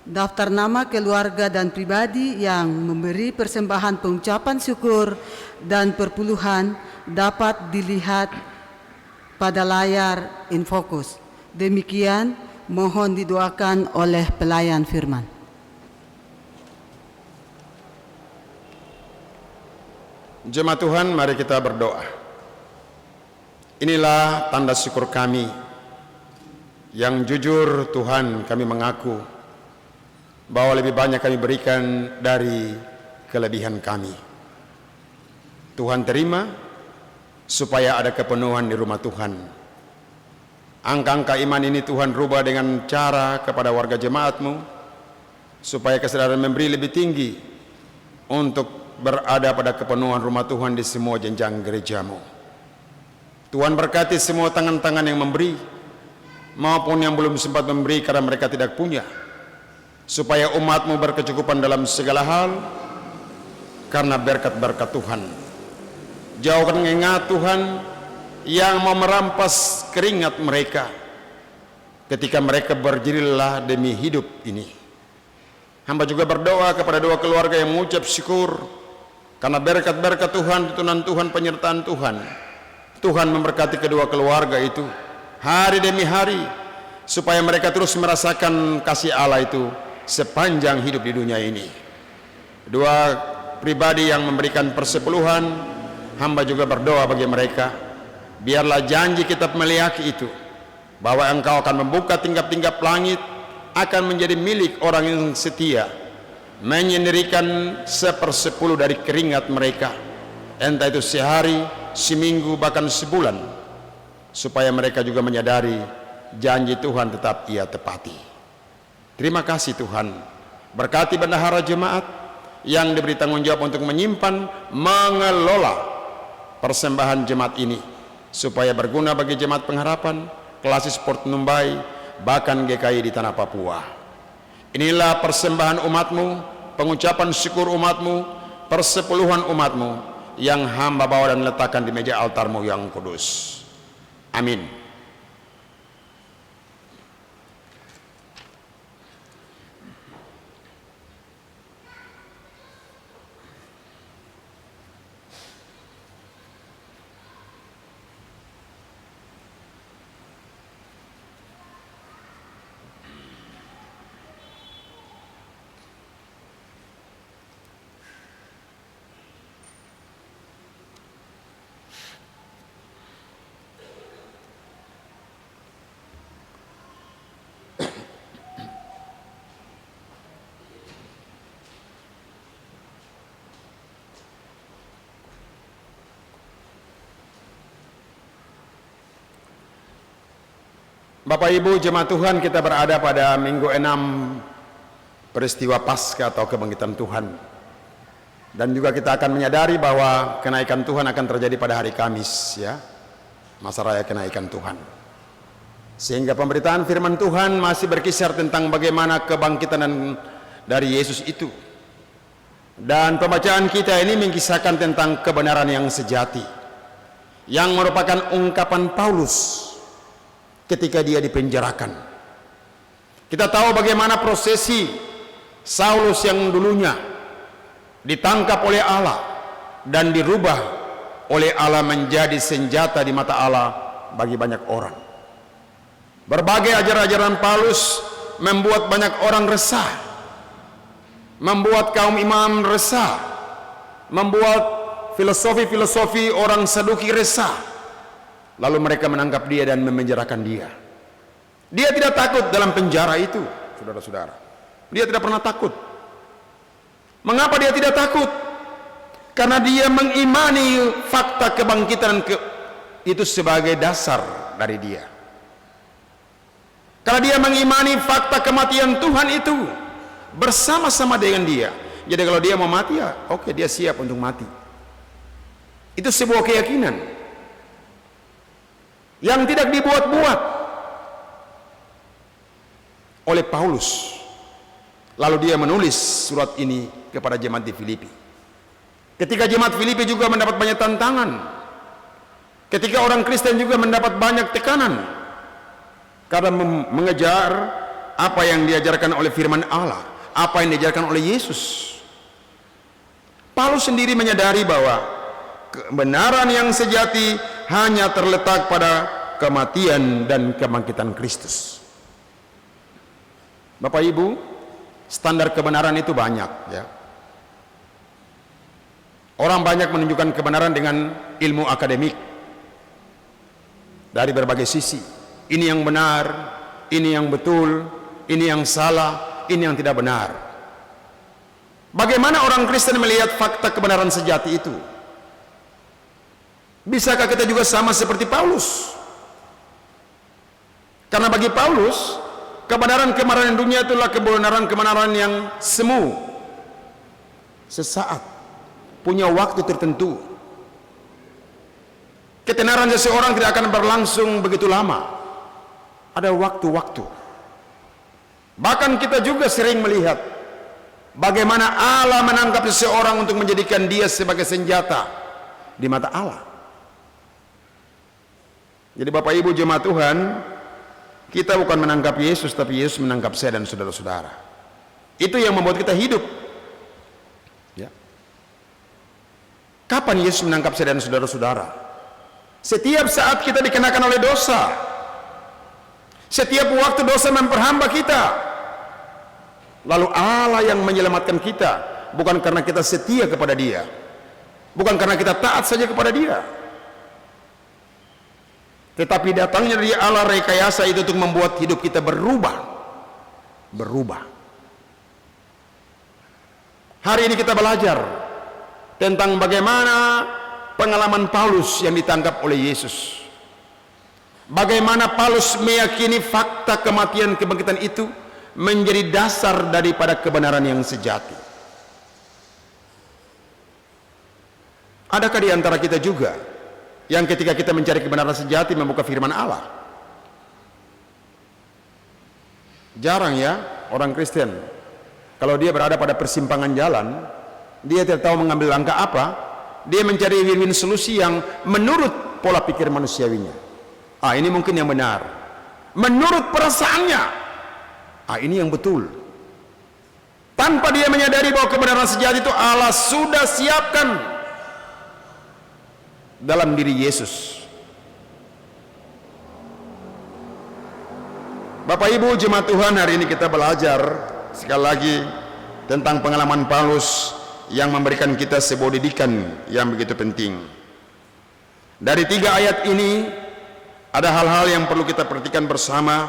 Daftar nama keluarga dan pribadi yang memberi persembahan pengucapan syukur dan perpuluhan dapat dilihat pada layar Infokus. Demikian, mohon didoakan oleh pelayan firman. Jemaat Tuhan, mari kita berdoa. Inilah tanda syukur kami yang jujur. Tuhan, kami mengaku bahwa lebih banyak kami berikan dari kelebihan kami. Tuhan terima supaya ada kepenuhan di rumah Tuhan. Angka-angka iman ini Tuhan rubah dengan cara kepada warga jemaat-Mu, supaya kesadaran memberi lebih tinggi untuk berada pada kepenuhan rumah Tuhan di semua jenjang gereja-Mu. Tuhan berkati semua tangan-tangan yang memberi maupun yang belum sempat memberi karena mereka tidak punya, supaya umat-Mu berkecukupan dalam segala hal karena berkat-berkat Tuhan. Jauhkan ingat Tuhan yang mau merampas keringat mereka ketika mereka berdiri lelah demi hidup ini. Hamba juga berdoa kepada 2 keluarga yang mengucap syukur karena berkat-berkat Tuhan, tuntunan Tuhan, penyertaan Tuhan. Tuhan memberkati kedua keluarga itu hari demi hari, supaya mereka terus merasakan kasih Allah itu sepanjang hidup di dunia ini. Dua pribadi yang memberikan persepuluhan, hamba juga berdoa bagi mereka, biarlah janji kitab Meleakhi itu, bahwa engkau akan membuka tingkap-tingkap langit, akan menjadi milik orang yang setia, menyendirikan 1/10 dari keringat mereka, entah itu sehari, seminggu, bahkan sebulan, supaya mereka juga menyadari janji Tuhan tetap ia tepati. Terima kasih Tuhan, berkati bendahara jemaat yang diberi tanggung jawab untuk menyimpan, mengelola persembahan jemaat ini, supaya berguna bagi jemaat pengharapan, Klasi Sport Numbai, bahkan GKI di tanah Papua. Inilah persembahan umatmu, pengucapan syukur umatmu, persepuluhan umatmu yang hamba bawa dan letakkan di meja altarmu yang kudus. Amin. Bapak Ibu jemaat Tuhan, kita berada pada minggu 6 peristiwa Paskah atau kebangkitan Tuhan, dan juga kita akan menyadari bahwa kenaikan Tuhan akan terjadi pada hari Kamis, ya, masa raya kenaikan Tuhan. Sehingga pemberitaan firman Tuhan masih berkisar tentang bagaimana kebangkitan dari Yesus itu, dan pembacaan kita ini mengisahkan tentang kebenaran yang sejati, yang merupakan ungkapan Paulus ketika dia dipenjarakan. Kita tahu bagaimana prosesi Saulus yang dulunya ditangkap oleh Allah dan dirubah oleh Allah menjadi senjata di mata Allah bagi banyak orang. Berbagai ajaran-ajaran Paulus membuat banyak orang resah, membuat kaum imam resah, membuat filosofi-filosofi orang Saduki resah. Lalu mereka menangkap dia dan memenjarakan dia. Dia tidak takut dalam penjara itu, saudara-saudara. Dia tidak pernah takut. Mengapa dia tidak takut? Karena dia mengimani fakta kebangkitan itu sebagai dasar dari dia. Karena dia mengimani fakta kematian Tuhan itu bersama-sama dengan dia. Jadi kalau dia mau mati, ya oke, dia siap untuk mati. Itu sebuah keyakinan yang tidak dibuat-buat oleh Paulus. Lalu dia menulis surat ini kepada jemaat di Filipi. Ketika jemaat Filipi juga mendapat banyak tantangan, ketika orang Kristen juga mendapat banyak tekanan karena mengejar apa yang diajarkan oleh firman Allah, apa yang diajarkan oleh Yesus, Paulus sendiri menyadari bahwa kebenaran yang sejati hanya terletak pada kematian dan kebangkitan Kristus. Bapak Ibu, standar kebenaran itu banyak, ya. Orang banyak menunjukkan kebenaran dengan ilmu akademik dari berbagai sisi. Ini yang benar, ini yang betul, ini yang salah, ini yang tidak benar. Bagaimana orang Kristen melihat fakta kebenaran sejati itu? Bisakah kita juga sama seperti Paulus? Karena bagi Paulus, kebenaran-kebenaran dunia itulah kebenaran-kebenaran yang semu, sesaat, punya waktu tertentu. Ketenaran seseorang tidak akan berlangsung begitu lama. Ada waktu-waktu. Bahkan kita juga sering melihat bagaimana Allah menangkap seseorang untuk menjadikan dia sebagai senjata di mata Allah. Jadi Bapak Ibu jemaat Tuhan, kita bukan menangkap Yesus, tapi Yesus menangkap saya dan saudara-saudara. Itu yang membuat kita hidup, ya. Kapan Yesus menangkap saya dan saudara-saudara? Setiap saat kita dikenakan oleh dosa, Setiap waktu dosa memperhamba kita, lalu Allah yang menyelamatkan kita, bukan karena kita setia kepada Dia, bukan karena kita taat saja kepada Dia, tetapi datangnya dari Allah rekayasa itu untuk membuat hidup kita berubah. Hari ini kita belajar tentang bagaimana pengalaman Paulus yang ditangkap oleh Yesus. Bagaimana Paulus meyakini fakta kematian kebangkitan itu menjadi dasar daripada kebenaran yang sejati. Adakah di antara kita juga yang ketika kita mencari kebenaran sejati membuka firman Allah? Jarang ya orang Kristen. Kalau dia berada pada persimpangan jalan, dia tidak tahu mengambil langkah apa, dia mencari win-win solusi yang menurut pola pikir manusiawinya. Ini mungkin yang benar. Menurut perasaannya, ini yang betul. Tanpa dia menyadari bahwa kebenaran sejati itu Allah sudah siapkan dalam diri Yesus. Bapak Ibu jemaat Tuhan, hari ini kita belajar sekali lagi tentang pengalaman Paulus yang memberikan kita sebuah didikan yang begitu penting. Dari 3 ayat ini ada hal-hal yang perlu kita perhatikan bersama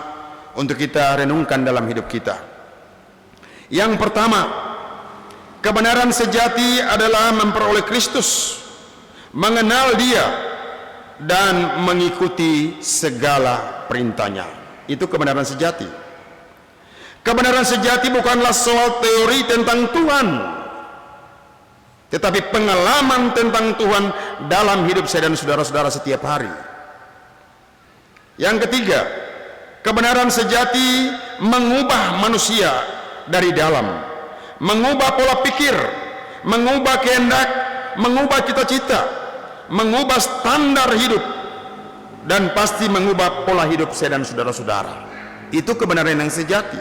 untuk kita renungkan dalam hidup kita. Yang pertama, kebenaran sejati adalah memperoleh Kristus, mengenal Dia, dan mengikuti segala perintahnya. Itu kebenaran sejati. Kebenaran sejati bukanlah soal teori tentang Tuhan, tetapi pengalaman tentang Tuhan dalam hidup saya dan saudara-saudara setiap hari. Yang ketiga, kebenaran sejati mengubah manusia dari dalam, mengubah pola pikir, mengubah kehendak, mengubah cita-cita, mengubah standar hidup, dan pasti mengubah pola hidup saya dan saudara-saudara. Itu kebenaran yang sejati.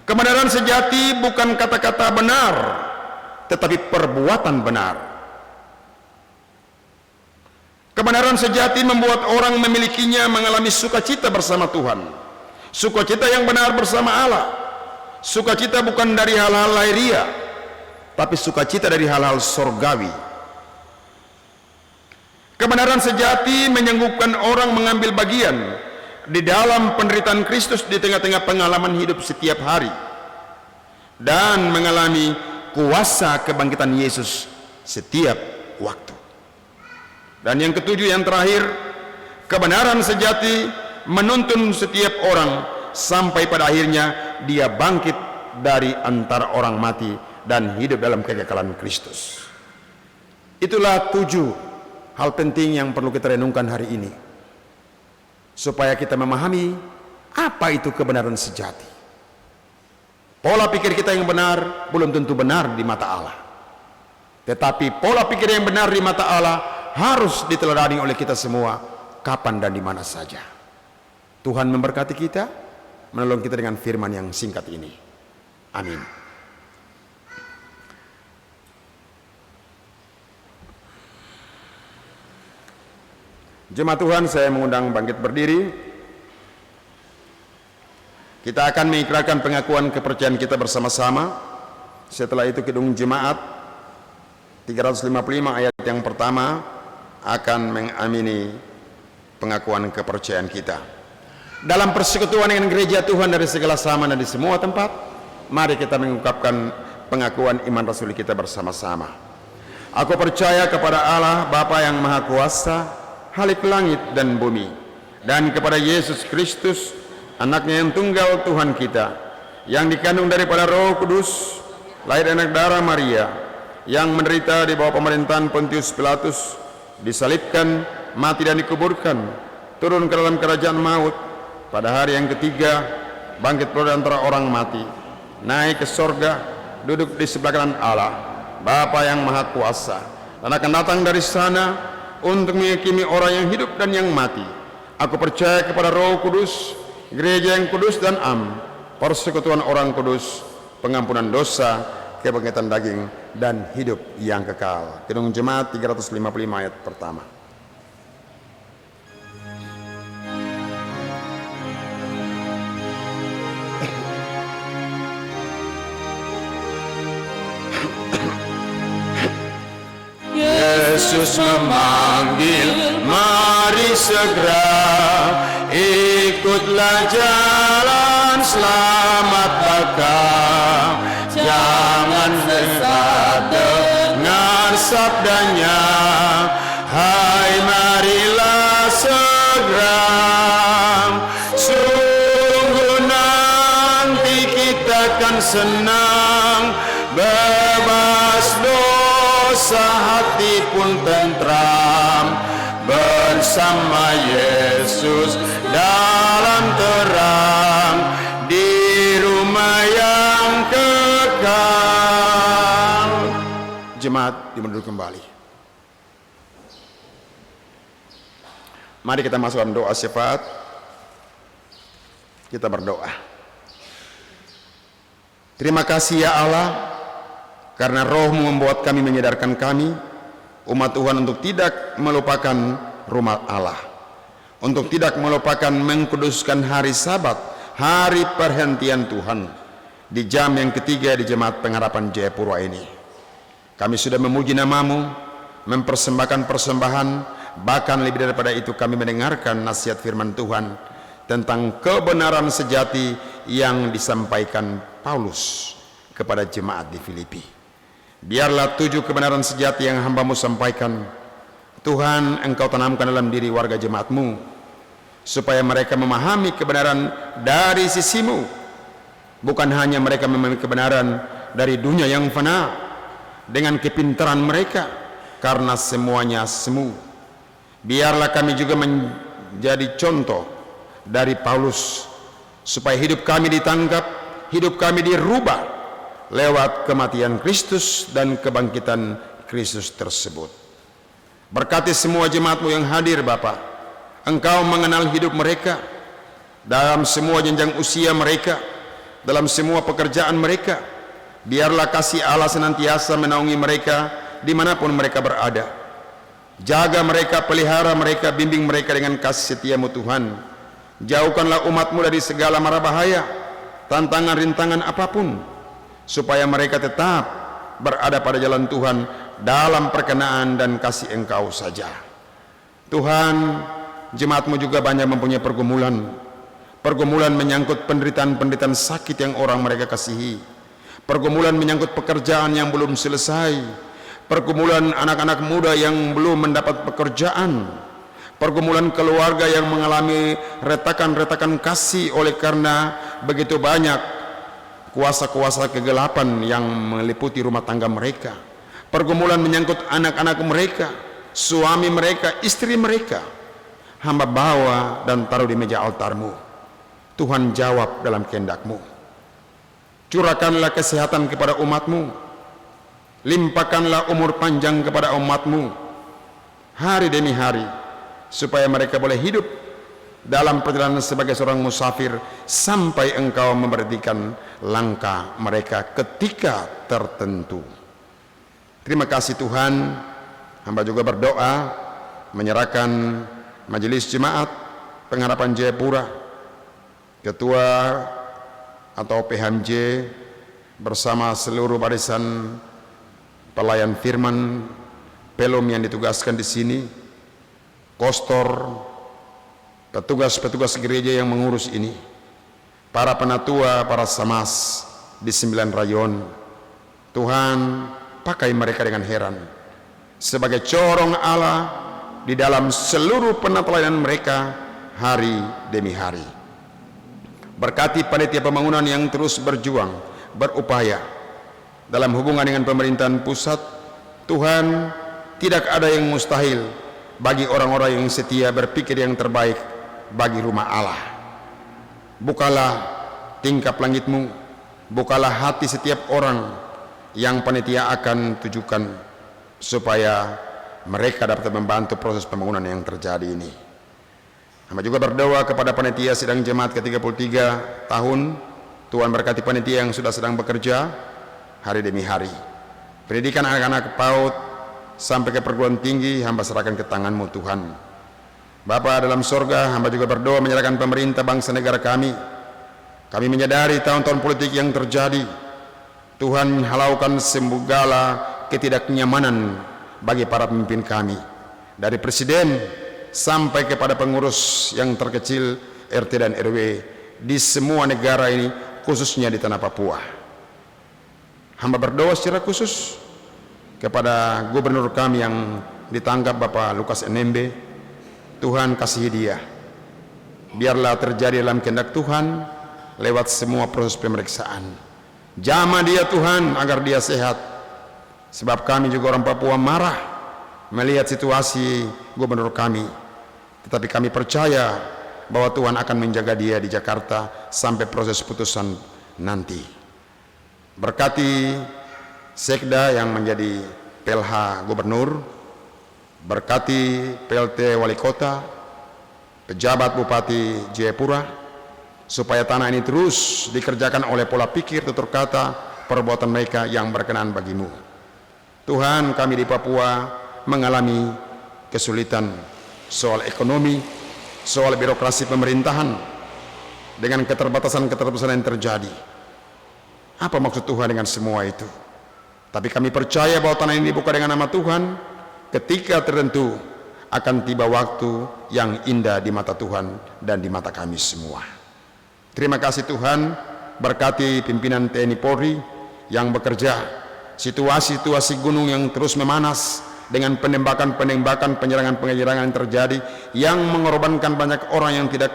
Kebenaran sejati bukan kata-kata benar, tetapi perbuatan benar. Kebenaran sejati membuat orang memilikinya mengalami sukacita bersama Tuhan, sukacita yang benar bersama Allah. Sukacita bukan dari hal-hal lahiriah, tapi sukacita dari hal-hal surgawi. Kebenaran sejati menyanggupan orang mengambil bagian di dalam penderitaan Kristus di tengah-tengah pengalaman hidup setiap hari, dan mengalami kuasa kebangkitan Yesus setiap waktu. Dan yang ketujuh, yang terakhir, kebenaran sejati menuntun setiap orang sampai pada akhirnya dia bangkit dari antara orang mati dan hidup dalam kekekalan Kristus. Itulah 7 hal penting yang perlu kita renungkan hari ini, supaya kita memahami apa itu kebenaran sejati. Pola pikir kita yang benar belum tentu benar di mata Allah, tetapi pola pikir yang benar di mata Allah harus diteladani oleh kita semua, kapan dan di mana saja. Tuhan memberkati kita, menolong kita dengan firman yang singkat ini. Amin. Jemaat Tuhan, saya mengundang bangkit berdiri. Kita akan mengikrarkan pengakuan kepercayaan kita bersama-sama. Setelah itu Kidung Jemaat 355 ayat yang pertama akan mengamini pengakuan kepercayaan kita. Dalam persekutuan dengan gereja Tuhan dari segala zaman dan di semua tempat, mari kita mengungkapkan pengakuan iman rasuli kita bersama-sama. Aku percaya kepada Allah Bapa yang Maha Kuasa, Khalik langit dan bumi, dan kepada Yesus Kristus, anaknya yang tunggal Tuhan kita, yang dikandung daripada Roh Kudus, lahir anak darah Maria, yang menderita di bawah pemerintahan Pontius Pilatus, disalibkan, mati dan dikuburkan, turun ke dalam kerajaan maut, pada hari yang ketiga bangkit dari antara orang mati, naik ke sorga, duduk di sebelah kanan Allah Bapa yang Maha Kuasa, dan akan datang dari sana untuk menghakimi orang yang hidup dan yang mati. Aku percaya kepada Roh Kudus, gereja yang kudus dan am, persekutuan orang kudus, pengampunan dosa, kebangkitan daging, dan hidup yang kekal. Kidung Jemaat 355 ayat pertama. Yesus memanggil, mari segera ikutlah jalan selamat bakal. Jangan sesat dengan sabdanya, hai marilah segera. Sungguh nanti kita akan senang, bebas dosa, hati pun tentram, bersama Yesus dalam terang, di rumah yang kekal. Jemaat dimundurkan kembali. Mari kita masukkan doa syafaat. Kita berdoa. Terima kasih ya Allah, karena Roh-Mu membuat kami, menyadarkan kami, umat Tuhan, untuk tidak melupakan rumah Allah, untuk tidak melupakan mengkuduskan hari Sabat, hari perhentian Tuhan, di jam yang ketiga di Jemaat Pengharapan Jayapura ini. Kami sudah memuji nama-Mu, mempersembahkan persembahan, bahkan lebih daripada itu kami mendengarkan nasihat firman Tuhan tentang kebenaran sejati yang disampaikan Paulus kepada jemaat di Filipi. Biarlah 7 kebenaran sejati yang hamba-Mu sampaikan, Tuhan, Engkau tanamkan dalam diri warga jemaat-Mu, supaya mereka memahami kebenaran dari sisi-Mu, bukan hanya mereka memahami kebenaran dari dunia yang fana dengan kepintaran mereka, karena semuanya semu. Biarlah kami juga menjadi contoh dari Paulus, supaya hidup kami ditangkap, hidup kami dirubah lewat kematian Kristus dan kebangkitan Kristus tersebut. Berkati semua jemaat-Mu yang hadir Bapa. Engkau mengenal hidup mereka dalam semua jenjang usia mereka, dalam semua pekerjaan mereka. Biarlah kasih Allah senantiasa menaungi mereka dimanapun mereka berada. Jaga mereka, pelihara mereka, bimbing mereka dengan kasih setia-Mu Tuhan. Jauhkanlah umat-Mu dari segala mara bahaya, tantangan rintangan apapun, supaya mereka tetap berada pada jalan Tuhan dalam perkenaan dan kasih Engkau saja. Tuhan, jemaat-Mu juga banyak mempunyai pergumulan menyangkut penderitaan sakit yang orang mereka kasihi, pergumulan menyangkut pekerjaan yang belum selesai, pergumulan anak-anak muda yang belum mendapat pekerjaan, pergumulan keluarga yang mengalami retakan-retakan kasih oleh karena begitu banyak kuasa-kuasa kegelapan yang meliputi rumah tangga mereka, pergumulan menyangkut anak-anak mereka, suami mereka, istri mereka. Hamba bawa dan taruh di meja altar-Mu. Tuhan, jawab dalam kehendak-Mu. Curahkanlah kesehatan kepada umat-Mu, limpahkanlah umur panjang kepada umat-Mu hari demi hari, supaya mereka boleh hidup dalam perjalanan sebagai seorang musafir sampai Engkau memberhentikan langkah mereka ketika tertentu. Terima kasih Tuhan. Hamba juga berdoa menyerahkan Majelis Jemaat Pengharapan Jayapura, Ketua atau PHMJ bersama seluruh barisan pelayan firman, pelom yang ditugaskan di sini, kostor, petugas-petugas gereja yang mengurus ini, para penatua, para samas di 9 rayon. Tuhan, pakai mereka dengan heran sebagai corong Allah di dalam seluruh penatelayan mereka hari demi hari. Berkati panitia pembangunan yang terus berjuang, berupaya dalam hubungan dengan pemerintahan pusat. Tuhan, tidak ada yang mustahil bagi orang-orang yang setia berpikir yang terbaik bagi rumah Allah. Bukalah tingkap langit-Mu, bukalah hati setiap orang yang panitia akan tujukan, supaya mereka dapat membantu proses pembangunan yang terjadi ini. Hamba juga berdoa kepada panitia sidang jemaat ke-33 tahun. Tuhan berkati panitia yang sudah sedang bekerja hari demi hari. Pendidikan anak-anak PAUD sampai ke perguruan tinggi, hamba serahkan ke tangan-Mu Tuhan. Bapa dalam sorga, hamba juga berdoa menyerahkan pemerintah bangsa negara kami. Kami menyadari tahun-tahun politik yang terjadi. Tuhan, halaukan segala ketidaknyamanan bagi para pemimpin kami, dari presiden sampai kepada pengurus yang terkecil RT dan RW di semua negara ini, khususnya di tanah Papua. Hamba berdoa secara khusus kepada gubernur kami yang ditangkap, Bapak Lukas NMB. Tuhan kasihi dia, biarlah terjadi dalam kehendak Tuhan lewat semua proses pemeriksaan. Jamah dia Tuhan agar dia sehat, sebab kami juga orang Papua marah melihat situasi gubernur kami, tetapi kami percaya bahwa Tuhan akan menjaga dia di Jakarta sampai proses putusan nanti. Berkati Sekda yang menjadi PLH Gubernur, berkati PLT Wali Kota, pejabat Bupati Jayapura, supaya tanah ini terus dikerjakan oleh pola pikir, tutur kata, perbuatan mereka yang berkenan bagimu. Tuhan, kami di Papua mengalami kesulitan soal ekonomi, soal birokrasi pemerintahan, dengan keterbatasan-keterbatasan yang terjadi. Apa maksud Tuhan dengan semua itu? Tapi kami percaya bahwa tanah ini dibuka dengan nama Tuhan, ketika tertentu akan tiba waktu yang indah di mata Tuhan dan di mata kami semua. Terima kasih Tuhan, berkati pimpinan TNI Polri yang bekerja, situasi-situasi gunung yang terus memanas dengan penembakan-penembakan, penyerangan-penyerangan yang terjadi, yang mengorbankan banyak orang yang tidak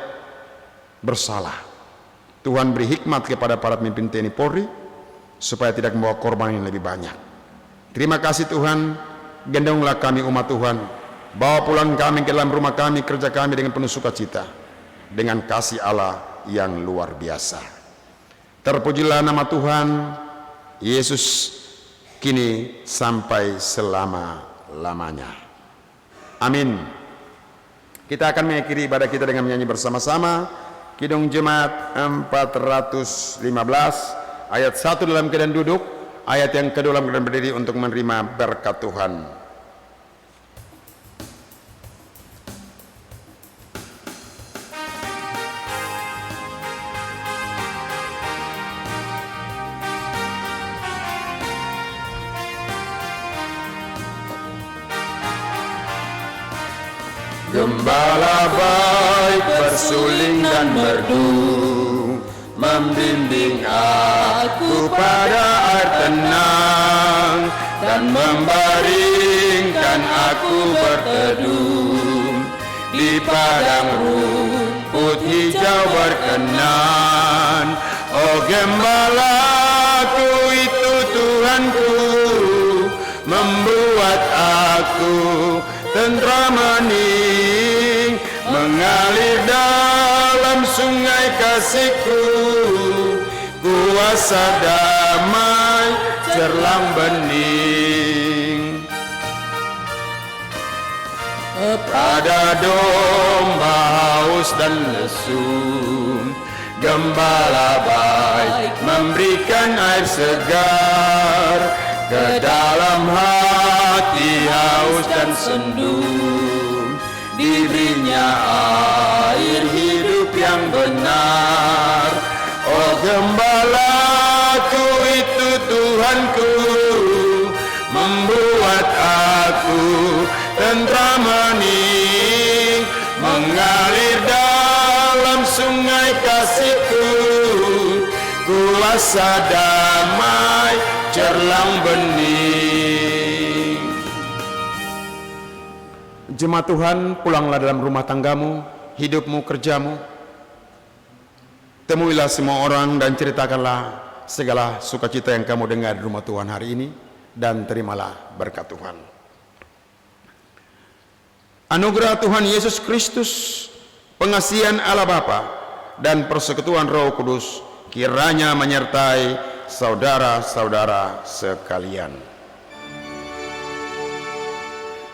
bersalah. Tuhan beri hikmat kepada para pemimpin TNI Polri supaya tidak membawa korban yang lebih banyak. Terima kasih Tuhan, gendonglah kami umat Tuhan, bawa pulang kami ke dalam rumah kami, kerja kami dengan penuh sukacita, dengan kasih Allah yang luar biasa. Terpujilah nama Tuhan Yesus kini sampai selama-lamanya. Amin. Kita akan mengakhiri ibadah kita dengan menyanyi bersama-sama Kidung Jemaat 415 ayat 1 dalam keadaan duduk, ayat yang kedua dalam keadaan berdiri untuk menerima berkat Tuhan. Gembala baik bersuling dan merdu, membimbing aku pada air tenang, dan membaringkan aku berteduh di padang rumput hijau berkenan. Oh gembalaku itu Tuhanku, membuat aku tentram hening, mengalir dalam sungai kasihku, kuasa damai cerlang bening. Pada domba haus dan lesu, gembala baik memberikan air segar, ke dalam hati haus dan sendu, diberinya air hidup yang benar. Oh gembalaku itu Tuhanku, membuat aku tentram hening, mengalir dalam sungai kasihku, kuasa damai cerlang bening. Jemaat Tuhan, pulanglah dalam rumah tanggamu, hidupmu, kerjamu. Temuilah semua orang dan ceritakanlah segala sukacita yang kamu dengar di rumah Tuhan hari ini, dan terimalah berkat Tuhan. Anugerah Tuhan Yesus Kristus, pengasihan Allah Bapa, dan persekutuan Roh Kudus kiranya menyertai saudara-saudara sekalian.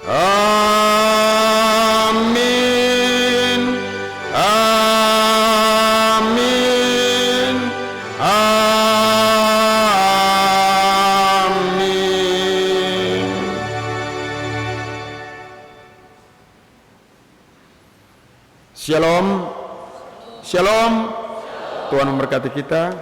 Amin. Amin. Amin. Shalom. Shalom. Tuhan memberkati kita.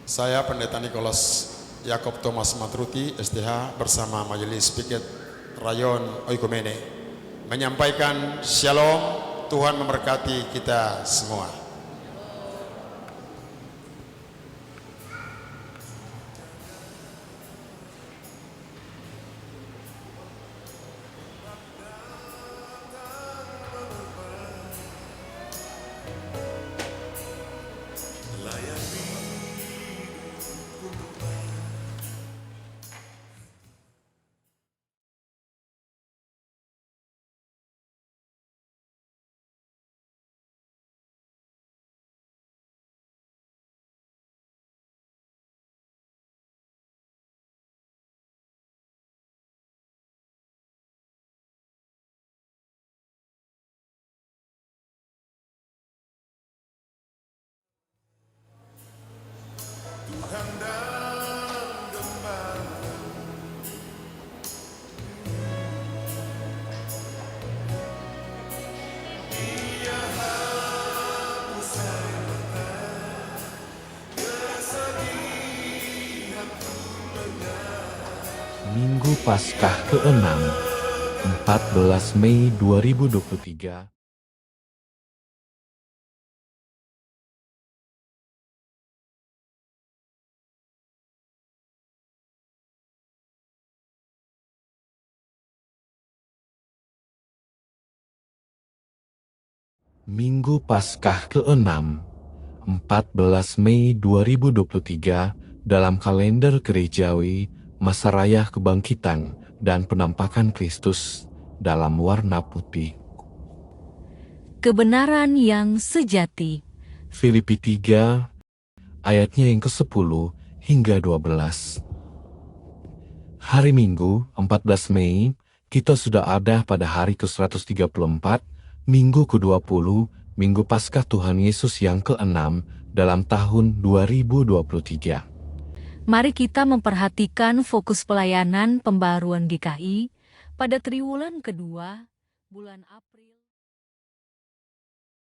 Saya Pendeta Nikolas Yakob Thomas Matruti, STH, bersama Majelis Piket Rayon Oikumene menyampaikan Shalom, Tuhan memberkati kita semua. Minggu Paskah ke-6, 14 Mei 2023. Minggu Paskah ke-6, 14 Mei 2023, dalam kalender gerejawi, masa raya kebangkitan dan penampakan Kristus dalam warna putih. Kebenaran yang sejati. Filipi 3, ayatnya yang ke-10 hingga 12. Hari Minggu, 14 Mei, kita sudah ada pada hari ke-134, Minggu ke-20, Minggu Paskah Tuhan Yesus yang ke-6 dalam tahun 2023. Mari kita memperhatikan fokus pelayanan pembaruan GKI pada triwulan kedua bulan April.